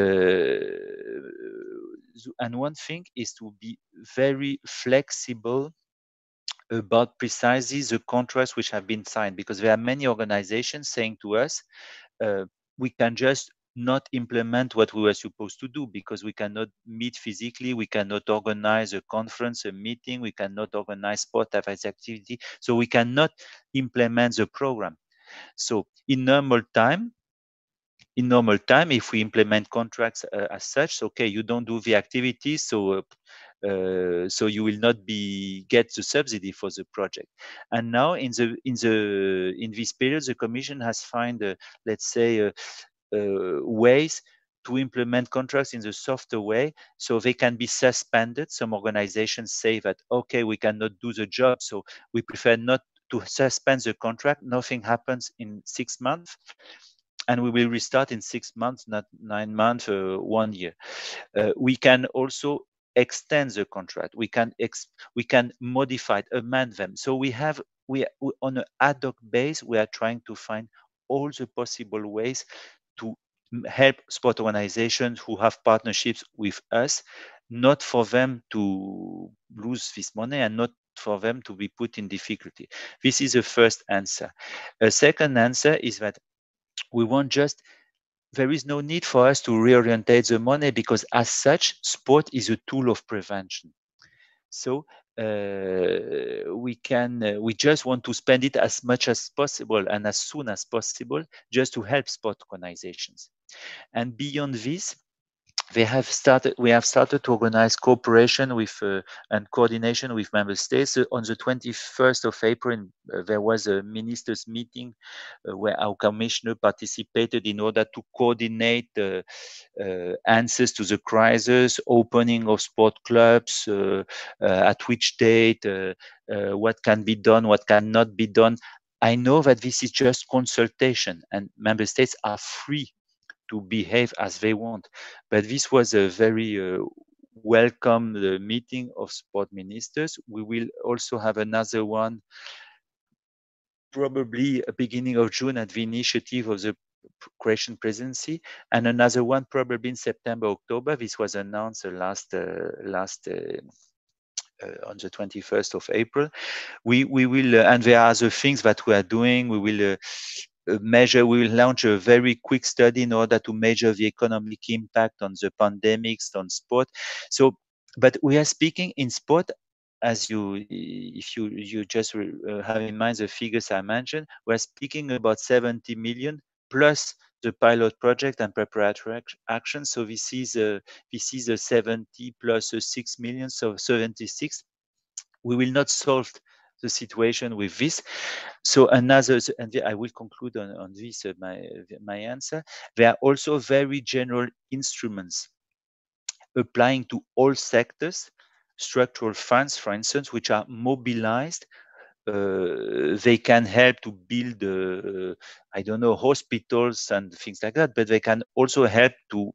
one thing is to be very flexible about precisely the contracts which have been signed, because there are many organizations saying to us, we can just not implement what we were supposed to do because we cannot meet physically, we cannot organize a conference, a meeting, we cannot organize sport activity, so we cannot implement the program. So in normal time, if we implement contracts as such, okay, you don't do the activities, so you will not get the subsidy for the project. And now in this period, the Commission has found, let's say, ways to implement contracts in the softer way, so they can be suspended. Some organizations say that, okay, we cannot do the job, so we prefer not to suspend the contract. Nothing happens in 6 months, and we will restart in 6 months, not 9 months, 1 year. We can also extend the contract. We can modify it, amend them. So we on an ad hoc base, we are trying to find all the possible ways to help sport organizations who have partnerships with us, not for them to lose this money and not for them to be put in difficulty. This is the first answer. A second answer is that there is no need for us to reorientate the money, because as such, sport is a tool of prevention. So we just want to spend it as much as possible and as soon as possible, just to help sport organizations. And beyond this, we have started to organize cooperation with and coordination with member states. On the 21st of April, there was a ministers meeting where our commissioner participated in order to coordinate answers to the crisis, opening of sport clubs, at which date, what can be done, what cannot be done. I know that this is just consultation and member states are free to behave as they want. But this was a very welcome meeting of sport ministers. We will also have another one probably beginning of June at the initiative of the Croatian presidency, and another one probably in September, October. This was announced on the 21st of April. We will, and there are other things that we are doing. We will we will launch a very quick study in order to measure the economic impact on the pandemics on sport. So, but we are speaking in sport, as if you just have in mind the figures I mentioned, we're speaking about 70 million plus the pilot project and preparatory action. So this is a 70 plus a 6 million, so 76. We will not solve the situation with this. So another, and I will conclude on this, my answer. There are also very general instruments applying to all sectors, structural funds, for instance, which are mobilized. They can help to build, I don't know, hospitals and things like that, but they can also help to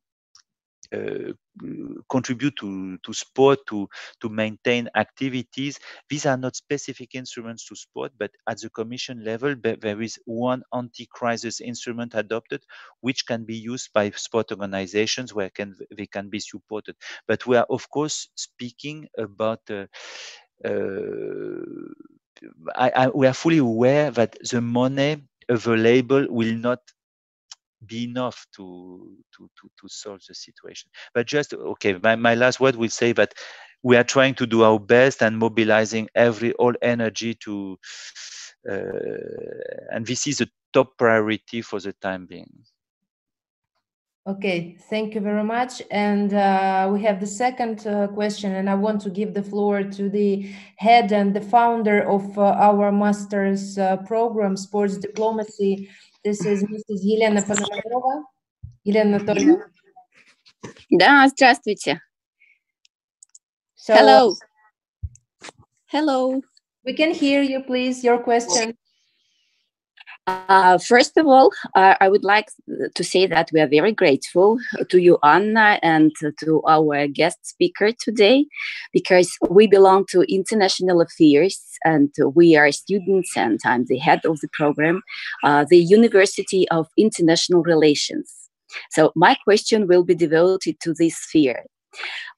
contribute to sport, to maintain activities. These are not specific instruments to sport, but at the Commission level, there is one anti-crisis instrument adopted, which can be used by sport organizations where they can be supported. But we are, of course, speaking about we are fully aware that the money available will not be enough to solve the situation. But just, okay, my last word will say that we are trying to do our best and mobilizing all energy to, and this is a top priority for the time being. Okay, thank you very much. And we have the second question, and I want to give the floor to the head and the founder of our master's program, Sports Diplomacy. This is Mrs. Елена Пономарева. Елена Анатольевна. Да, здравствуйте. So, hello. Hello. We can hear you, please, your question. First of all, I would like to say that we are very grateful to you, Anna, and to our guest speaker today, because we belong to international affairs and we are students, and I'm the head of the program, the University of International Relations. So my question will be devoted to this sphere.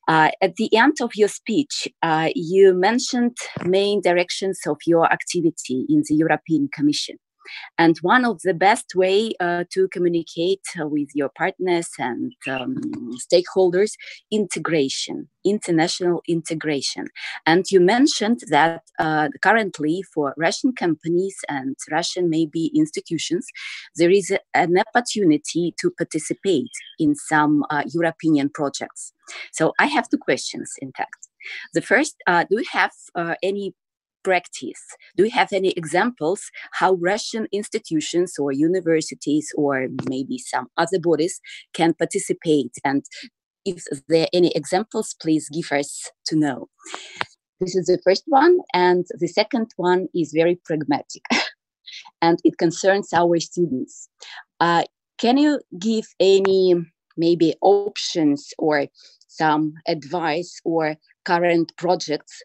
At the end of your speech, you mentioned main directions of your activity in the European Commission. And one of the best way to communicate with your partners and stakeholders, integration, international integration. And you mentioned that currently for Russian companies and Russian maybe institutions, there is an opportunity to participate in some European projects. So I have two questions, in fact. The first, do you have any practice? Do you have any examples how Russian institutions or universities or maybe some other bodies can participate? And if there are any examples, please give us to know. This is the first one. And the second one is very pragmatic and it concerns our students. Can you give any maybe options or some advice or current projects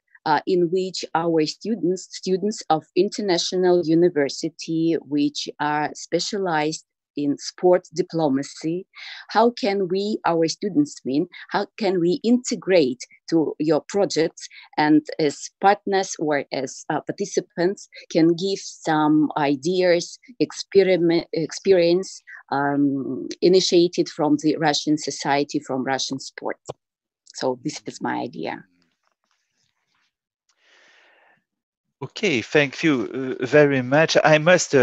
in which our students of international university, which are specialized in sports diplomacy, how can we, our students how can we integrate to your projects and as partners or as participants can give some ideas, experience initiated from the Russian society, from Russian sport. So this is my idea. Okay, thank you very much. I must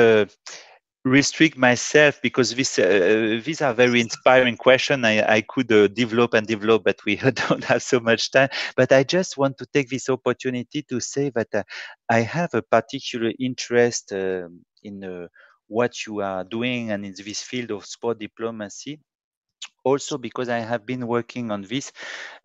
restrict myself because these are very inspiring questions. I could develop and develop, but we don't have so much time. But I just want to take this opportunity to say that I have a particular interest in what you are doing and in this field of sport diplomacy. Also because I have been working on this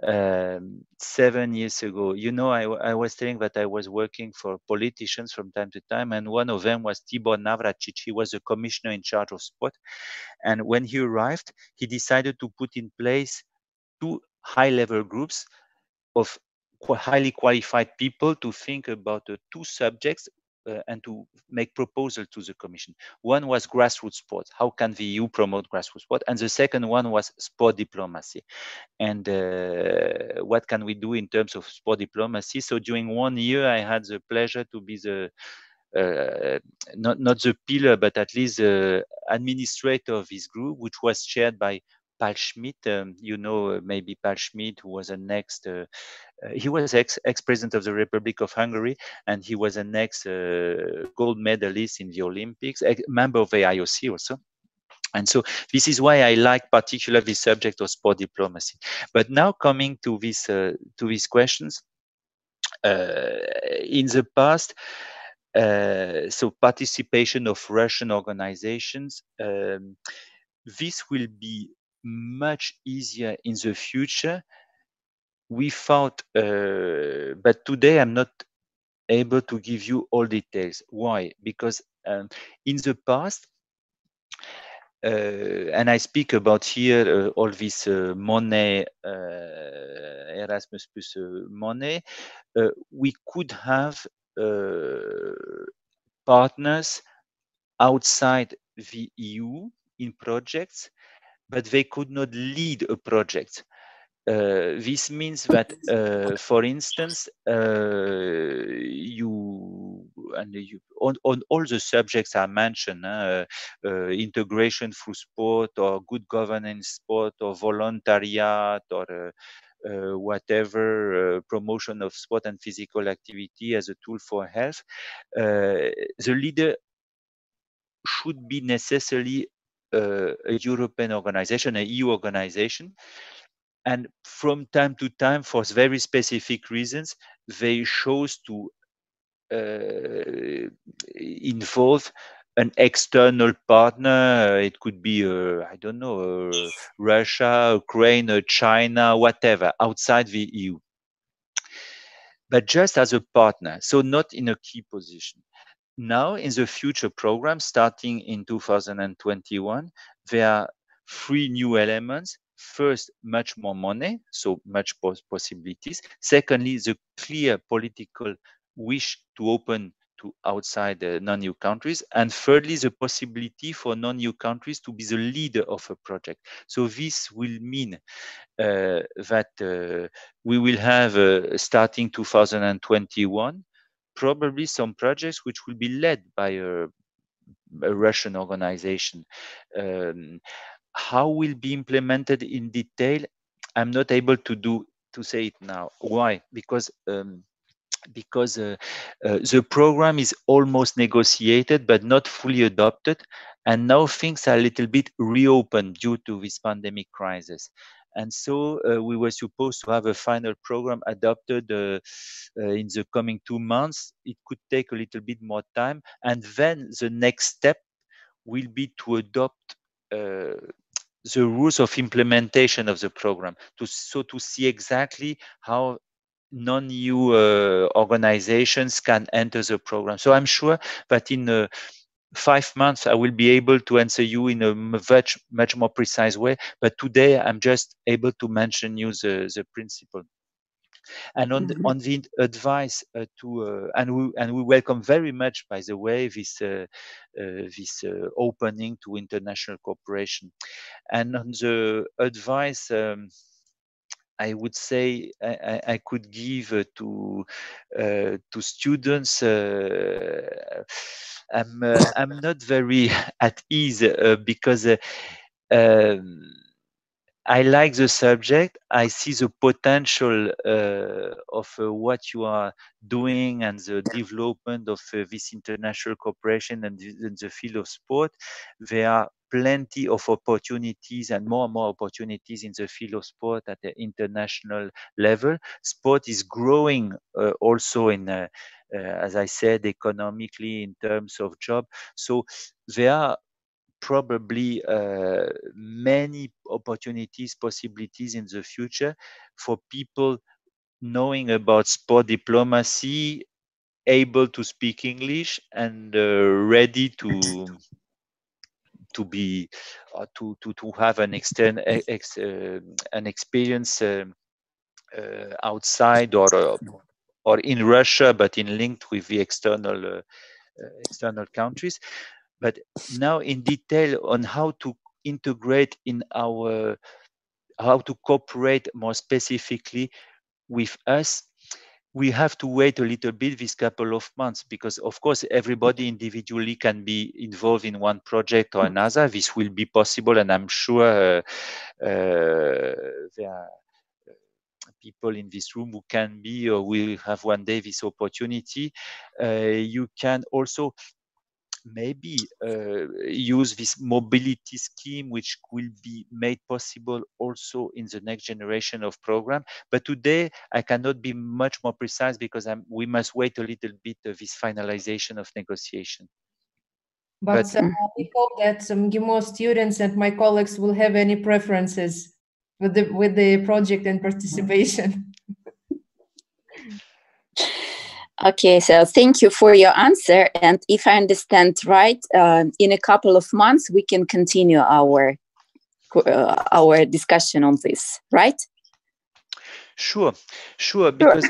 7 years ago. You know, I was saying that I was working for politicians from time to time, and one of them was Tibor Navracic. He was a commissioner in charge of sport. And when he arrived, he decided to put in place 2 high-level groups of highly qualified people to think about 2 subjects and to make proposal to the Commission. One was grassroots sport. How can the EU promote grassroots sport? And the second one was sport diplomacy. And what can we do in terms of sport diplomacy? So during 1 year, I had the pleasure to be the not the pillar, but at least the administrator of this group, which was chaired by Paul Schmidt. You know, maybe Paul Schmidt, who was he was ex-president of the Republic of Hungary, and he was an gold medalist in the Olympics, member of the IOC also. And so this is why I like particularly the subject of sport diplomacy. But now coming to these questions, in the past, so participation of Russian organizations, this will be much easier in the future. We thought, but today I'm not able to give you all details. Why? Because in the past, and I speak about here all this money, Erasmus plus money, we could have partners outside the EU in projects, but they could not lead a project. This means that, for instance, on all the subjects I mentioned, integration through sport, or good governance sport, or volontariat, or whatever, promotion of sport and physical activity as a tool for health, the leader should be necessarily a European organization, a EU organization. And from time to time, for very specific reasons, they chose to involve an external partner. It could be, I don't know, Russia, Ukraine, China, whatever, outside the EU. But just as a partner, so not in a key position. now in the future program starting in 2021, there are three new elements. First, much more money, so much possibilities. Secondly, the clear political wish to open to outside non-EU countries. And thirdly, the possibility for non-EU countries to be the leader of a project. So this will mean that we will have, starting 2021, probably some projects which will be led by a Russian organization. How will be implemented in detail? I'm not able to say it now. Why? Because the program is almost negotiated but not fully adopted, and now things are a little bit reopened due to this pandemic crisis. And so we were supposed to have a final program adopted in the coming 2 months. It could take a little bit more time, and then the next step will be to adopt the rules of implementation of the program, to see exactly how non-EU organizations can enter the program. So I'm sure that in 5 months I will be able to answer you in a much more precise way. But today I'm just able to mention you the principle. And on the advice and we welcome very much, by the way, this opening to international cooperation. And on the advice, I would say I could give to students. I'm not very at ease because um, I like the subject. I see the potential of what you are doing and the development of this international cooperation and in the field of sport. There are plenty of opportunities and more opportunities in the field of sport at the international level. Sport is growing also in, as I said, economically in terms of job. So there are probably many opportunities, possibilities in the future for people knowing about sport diplomacy, able to speak English, and ready to be to have an an experience outside or in Russia, but in linked with the external countries. But now in detail on how to integrate in how to cooperate more specifically with us, we have to wait a little bit this couple of months, because of course everybody individually can be involved in one project or another. This will be possible, and I'm sure there are people in this room who can be or will have one day this opportunity. You can also maybe use this mobility scheme, which will be made possible also in the next generation of program. But today I cannot be much more precise because we must wait a little bit of this finalization of negotiation. But we hope that some MGIMO students and my colleagues will have any preferences with the project and participation. Okay, so thank you for your answer. And if I understand right, in a couple of months, we can continue our discussion on this, right? Sure, because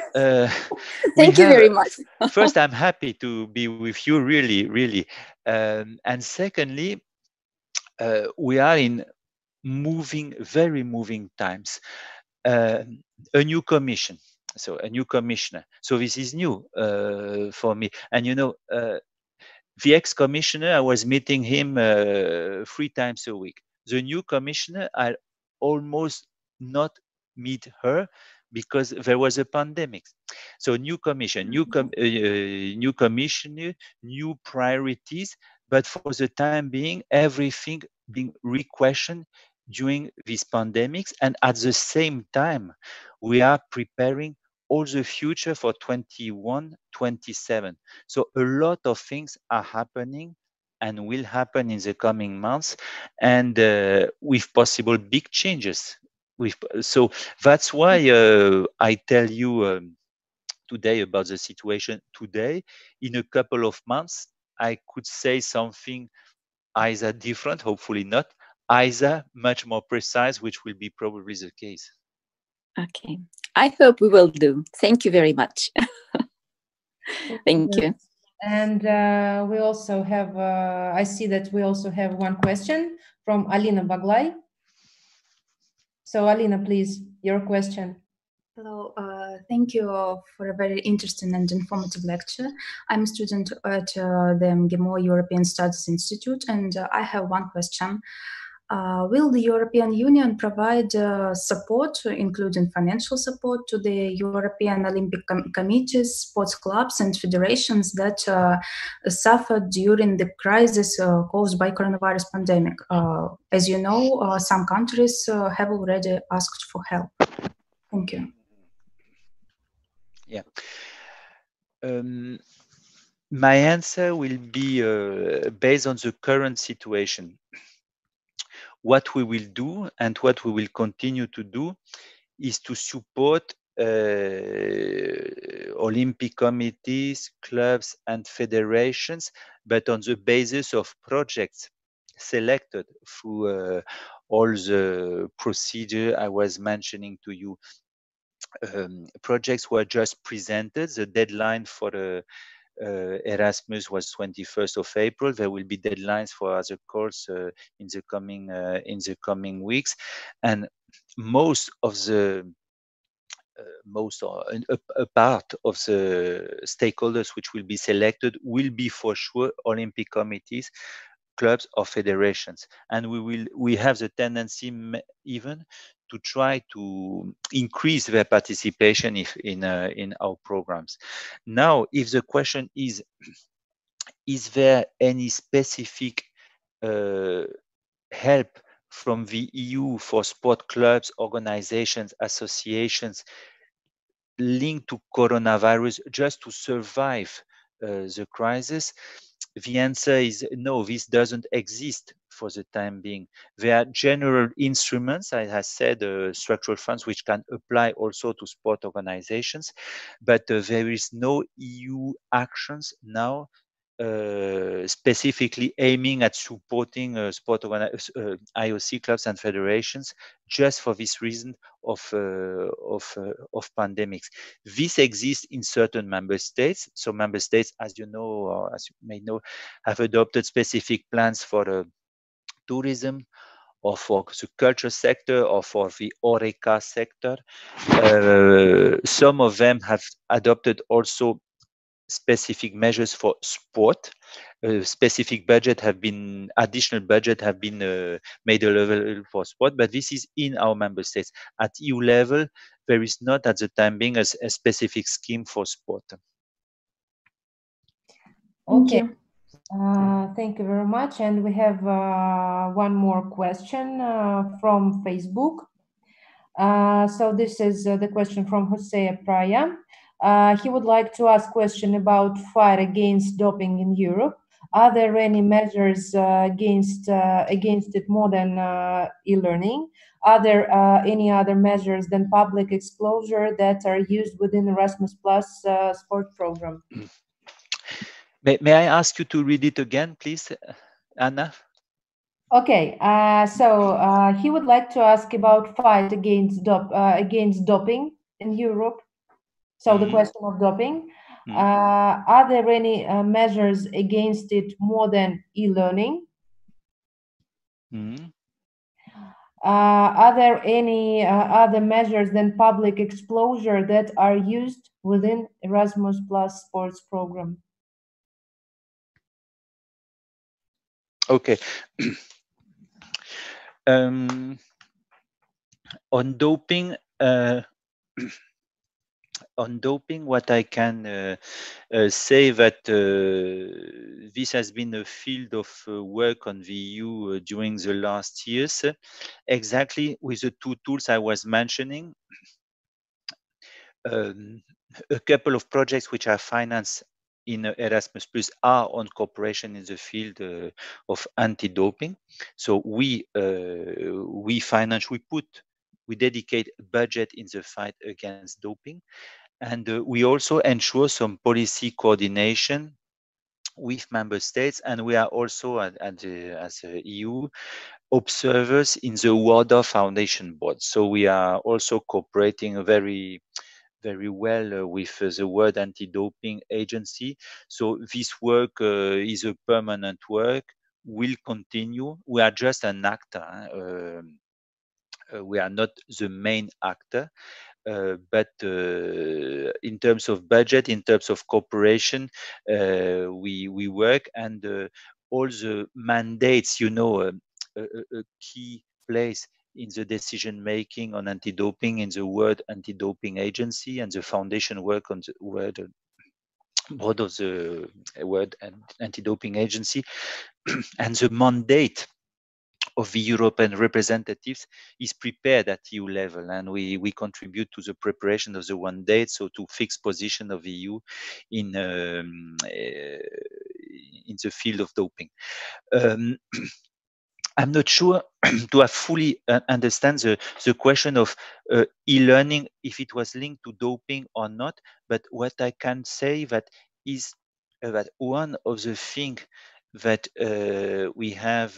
thank you very much. First, I'm happy to be with you, really. And secondly, we are in very moving times. A new commission. So a new commissioner. So this is new for me. And the ex-commissioner, I was meeting him 3 times a week. The new commissioner, I almost not meet her because there was a pandemic. So new commission, new commissioner, new priorities. But for the time being, everything being re-questioned during these pandemics. And at the same time, we are preparing all the future for 21, 27. So a lot of things are happening and will happen in the coming months, and with possible big changes. So that's why I tell you today about the situation today. In a couple of months, I could say something either different, hopefully not, either much more precise, which will be probably the case. Okay, I hope we will do. Thank you very much. Thank you. And we also have, I see that we also have one question from Alina Baglai. So Alina, please, your question. Hello, thank you for a very interesting and informative lecture. I'm a student at the MGIMO European Studies Institute, and I have one question. Will the European Union provide support, including financial support, to the European Olympic committees, sports clubs, and federations that suffered during the crisis caused by coronavirus pandemic? As you know, some countries have already asked for help. Thank you. Yeah. My answer will be based on the current situation. What we will do and what we will continue to do is to support Olympic committees, clubs, and federations, but on the basis of projects selected through all the procedure I was mentioning to you. Projects were just presented. The deadline for Erasmus was 21st of April. There will be deadlines for other courses in the coming weeks, and most of the a part of the stakeholders which will be selected will be for sure Olympic committees, clubs, or federations, and we have the tendency even to try to increase their participation in our programs. Now, if the question is there any specific help from the EU for sport clubs, organizations, associations linked to coronavirus just to survive the crisis? The answer is no, this doesn't exist for the time being. There are general instruments, I have said, structural funds, which can apply also to sport organizations, but there is no EU actions now specifically aiming at supporting IOC clubs and federations just for this reason of pandemics. This exists in certain member states. So member states, as you know, or as you may know, have adopted specific plans for tourism, or for the culture sector, or for the HoReCa sector. Some of them have adopted also specific measures for sport. Specific additional budget have been made available for sport, but this is in our member states. At EU level, there is not at the time being a specific scheme for sport. Okay. Thank you very much. And we have one more question from Facebook. So this is the question from Jose Praya. He would like to ask a question about fight against doping in Europe. Are there any measures against it more than e-learning? Are there any other measures than public exposure that are used within Erasmus Plus sport program? May I ask you to read it again, please, Anna? Okay, so he would like to ask about fight against doping in Europe. So the question of doping, are there any measures against it more than e-learning? Are there any other measures than public exposure that are used within Erasmus Plus sports program? Okay. On doping, what I can say that this has been a field of work on the EU during the last years, exactly with the two tools I was mentioning. A couple of projects which are financed in Erasmus Plus are on cooperation in the field of anti-doping. So we dedicate budget in the fight against doping, and we also ensure some policy coordination with member states, and we are also as a EU observers in the WADA Foundation Board. So we are also cooperating very well with the World Anti-Doping Agency. So this work is a permanent work, will continue. We are just an actor. We are not the main actor. But in terms of budget, in terms of cooperation, we work, and all the mandates, a key place in the decision making on anti-doping in the World Anti-Doping Agency, and the foundation work on the board of the World Anti-Doping Agency, and the mandate of the European representatives is prepared at EU level, and we contribute to the preparation of the one date, so to fix position of the EU in the field of doping. I'm not sure to have fully understand the question of e-learning, if it was linked to doping or not, but what I can say that is that one of the things that we have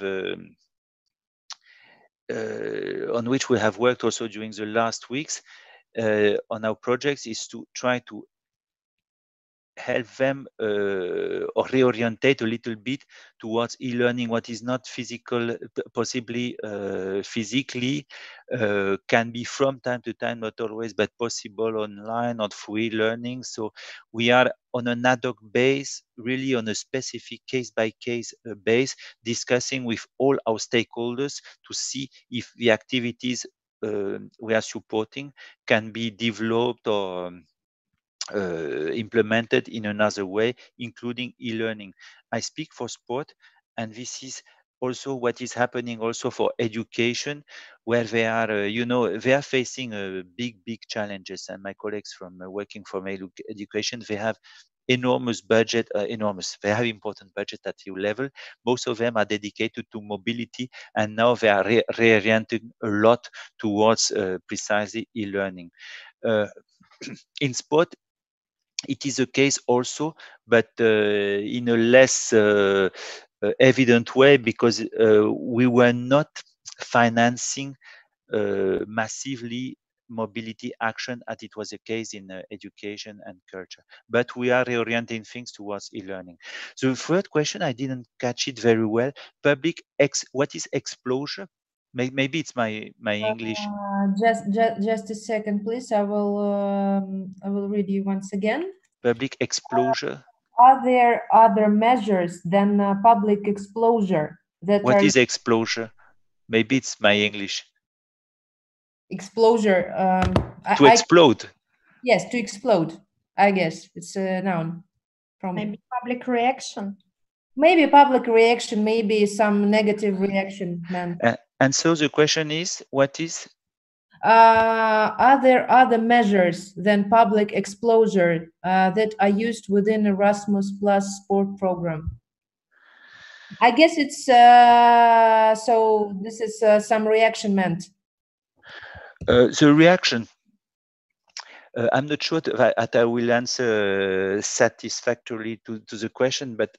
on which we have worked also during the last weeks on our projects is to try to help them or reorientate a little bit towards e-learning, what is not physical, possibly physically, can be from time to time, not always, but possible online or through e-learning. So we are on an ad hoc base, really on a specific case-by-case base, discussing with all our stakeholders to see if the activities we are supporting can be developed or implemented in another way, including e-learning. I speak for sport, and this is also what is happening also for education, where they are, they are facing big challenges. And my colleagues from working for education, they have enormous budget, they have important budget at EU level. Most of them are dedicated to mobility, and now they are reorienting a lot towards precisely e-learning. In sport, it is a case also, but in a less evident way, because we were not financing massively mobility action as it was the case in education and culture. But we are reorienting things towards e-learning. So the third question, I didn't catch it very well. What is exposure? Maybe it's my English. Just a second, please. I will read you once again. Public exposure. Are there other measures than public exposure that What is exposure? Maybe it's my English. Exposure. To explode. Yes, to explode. I guess it's a noun. Maybe public reaction. Maybe public reaction, maybe some negative reaction meant. And so the question is, what is? Are there other measures than public exposure that are used within Erasmus Plus sport program? I guess it's, so this is some reaction meant. The reaction, I'm not sure that I will answer satisfactorily to the question, but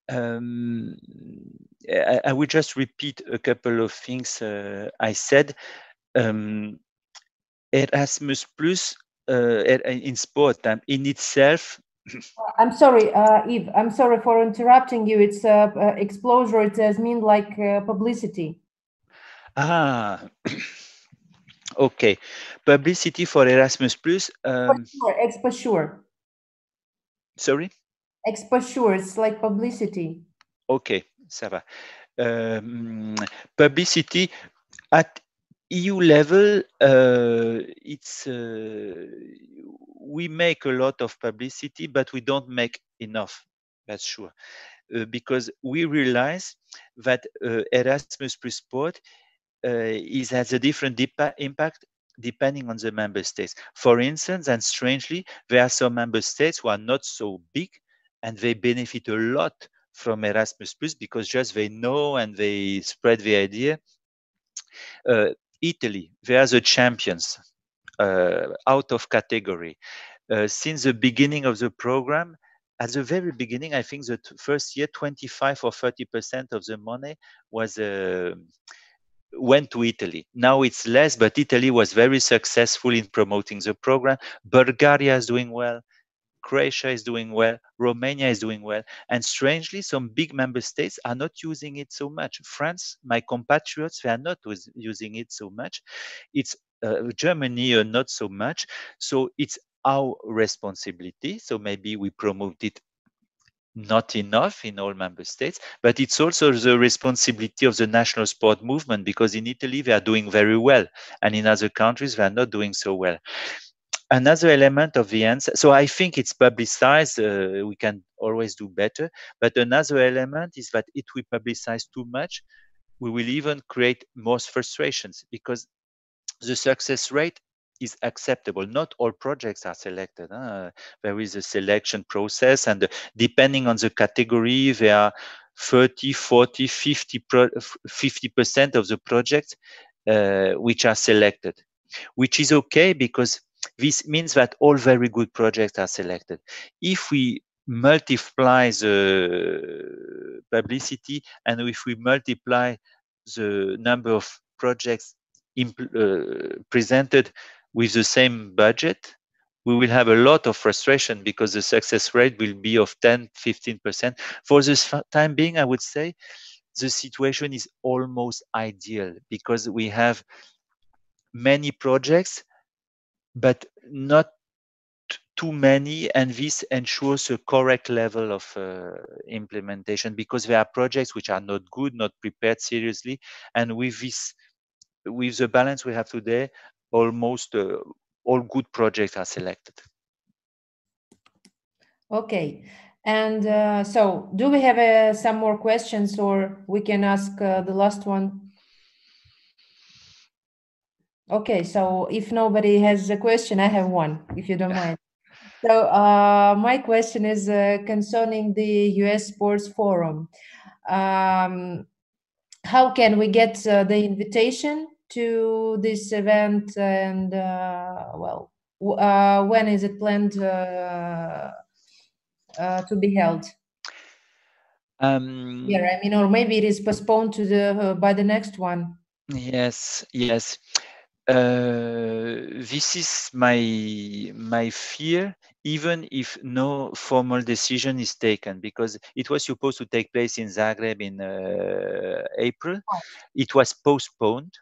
I will just repeat a couple of things I said. Erasmus Plus in sport in itself. I'm sorry, Yves, I'm sorry for interrupting you. It's exposure, it does mean like publicity. Ah, okay. Publicity for Erasmus Plus. Exposure. Sorry? Exposure, it's like publicity. Okay, ça va. Publicity at EU level, it's we make a lot of publicity, but we don't make enough. That's sure, because we realize that Erasmus Plus Sport has a different impact depending on the member states. For instance, and strangely, there are some member states who are not so big, and they benefit a lot from Erasmus Plus because just they know and they spread the idea. Italy, they are the champions out of category. Since the beginning of the program, at the very beginning, I think the first year, 25 or 30% of the money was went to Italy. Now it's less, but Italy was very successful in promoting the program. Bulgaria is doing well. Croatia is doing well, Romania is doing well, and strangely, some big member states are not using it so much. France, my compatriots, they are not using it so much. It's Germany, not so much. So it's our responsibility. So maybe we promote it not enough in all member states, but it's also the responsibility of the national sport movement, because in Italy they are doing very well, and in other countries they are not doing so well. Another element of the answer, so I think it's publicized, we can always do better, but another element is that if we publicize too much, we will even create more frustrations, because the success rate is acceptable. Not all projects are selected. There is a selection process, and depending on the category, there are 30, 40, 50% of the projects which are selected, which is okay, because this means that all very good projects are selected. If we multiply the publicity, and if we multiply the number of projects presented with the same budget, we will have a lot of frustration, because the success rate will be of 10, 15%. For this time being, I would say the situation is almost ideal, because we have many projects, but not too many, and this ensures a correct level of implementation, because there are projects which are not good, not prepared seriously, and with the balance we have today, almost all good projects are selected. Okay. And so do we have some more questions, or we can ask the last one? Okay, so if nobody has a question, I have one, if you don't mind. So my question is concerning the US Sports Forum. How can we get the invitation to this event, and when is it planned to be held? Yeah, I mean, or maybe it is postponed to by the next one. Yes. This is my fear, even if no formal decision is taken, because it was supposed to take place in Zagreb in April. It was postponed,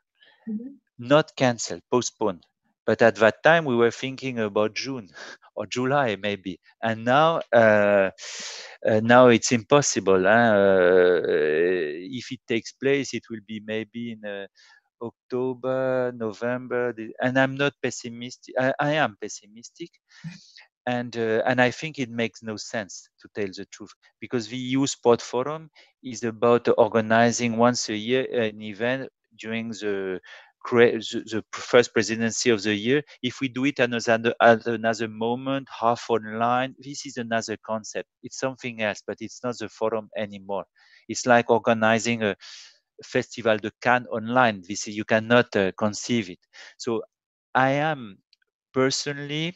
not cancelled, postponed. But at that time, we were thinking about June or July, maybe. And now, now it's impossible. If it takes place, it will be maybe in October, November, and I'm not pessimistic. I am pessimistic, and I think it makes no sense, to tell the truth, because the EU Sport Forum is about organizing once a year an event during the first presidency of the year. If we do it at another moment, half online, this is another concept. It's something else, but it's not the forum anymore. It's like organizing a Festival de Cannes online. This you cannot conceive it. So I am personally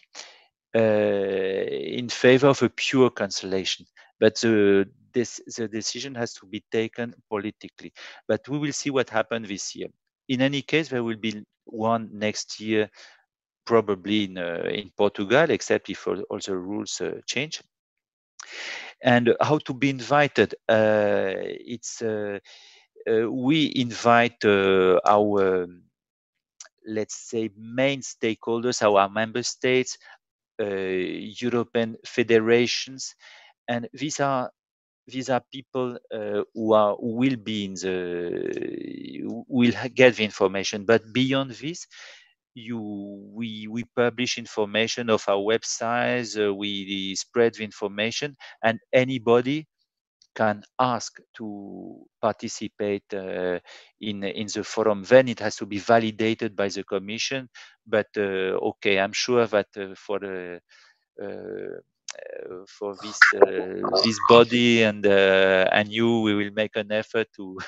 in favor of a pure cancellation, but the decision has to be taken politically. But we will see what happens this year. In any case, there will be one next year, probably in Portugal, except if all the rules change. And how to be invited? We invite our, let's say, main stakeholders, our member states, European federations, and these are people who will be will get the information. But beyond this, we publish information of our websites, we spread the information, and anybody can ask to participate in the forum. Then it has to be validated by the Commission. But okay, I'm sure that for this body and you, we will make an effort to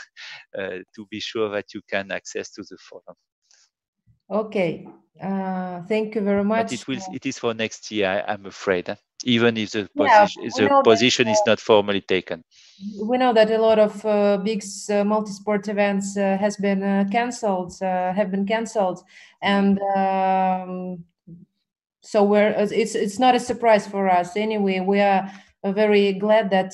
be sure that you can access to the forum. Okay, thank you very much. But it is for next year, I'm afraid. even if the Yeah, position is not formally taken. We know that a lot of big multi-sport events have been cancelled, and so it's not a surprise for us. Anyway, we are very glad that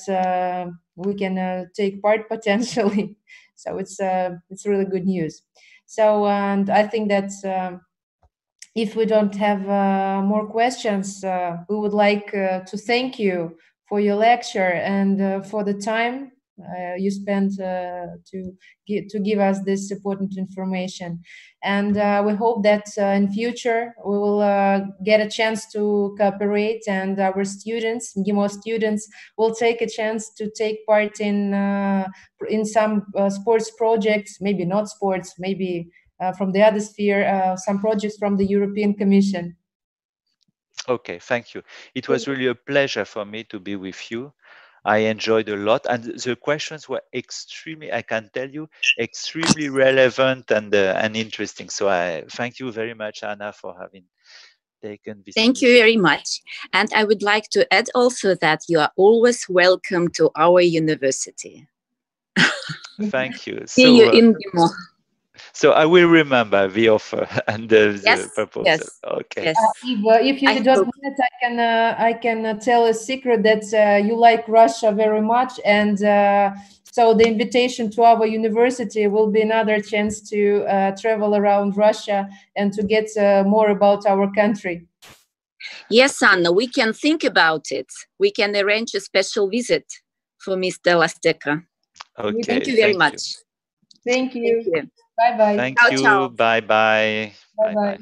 we can take part potentially. So it's really good news. So, and I think that if we don't have more questions, we would like to thank you for your lecture and for the time you spent to give us this important information. And we hope that in future we will get a chance to cooperate, and our students, MGIMO students, will take a chance to take part in some sports projects, maybe not sports, maybe from the other sphere, some projects from the European Commission. Okay, thank you. It was really a pleasure for me to be with you. I enjoyed a lot, and the questions were extremely, I can tell you, extremely relevant and interesting. So I thank you very much, Anna, for having taken this. Thank you very much. And I would like to add also that you are always welcome to our university. Thank you. See you in MGIMO. So I will remember the offer and the proposal. Yes, okay. Yes. If you don't mind, I can tell a secret that you like Russia very much, and so the invitation to our university will be another chance to travel around Russia and to get more about our country. Yes, Anna, we can think about it. We can arrange a special visit for Mr. Lostecque. Okay. Thank you very much. Thank you. Bye-bye. Thank you. Bye-bye. Bye-bye.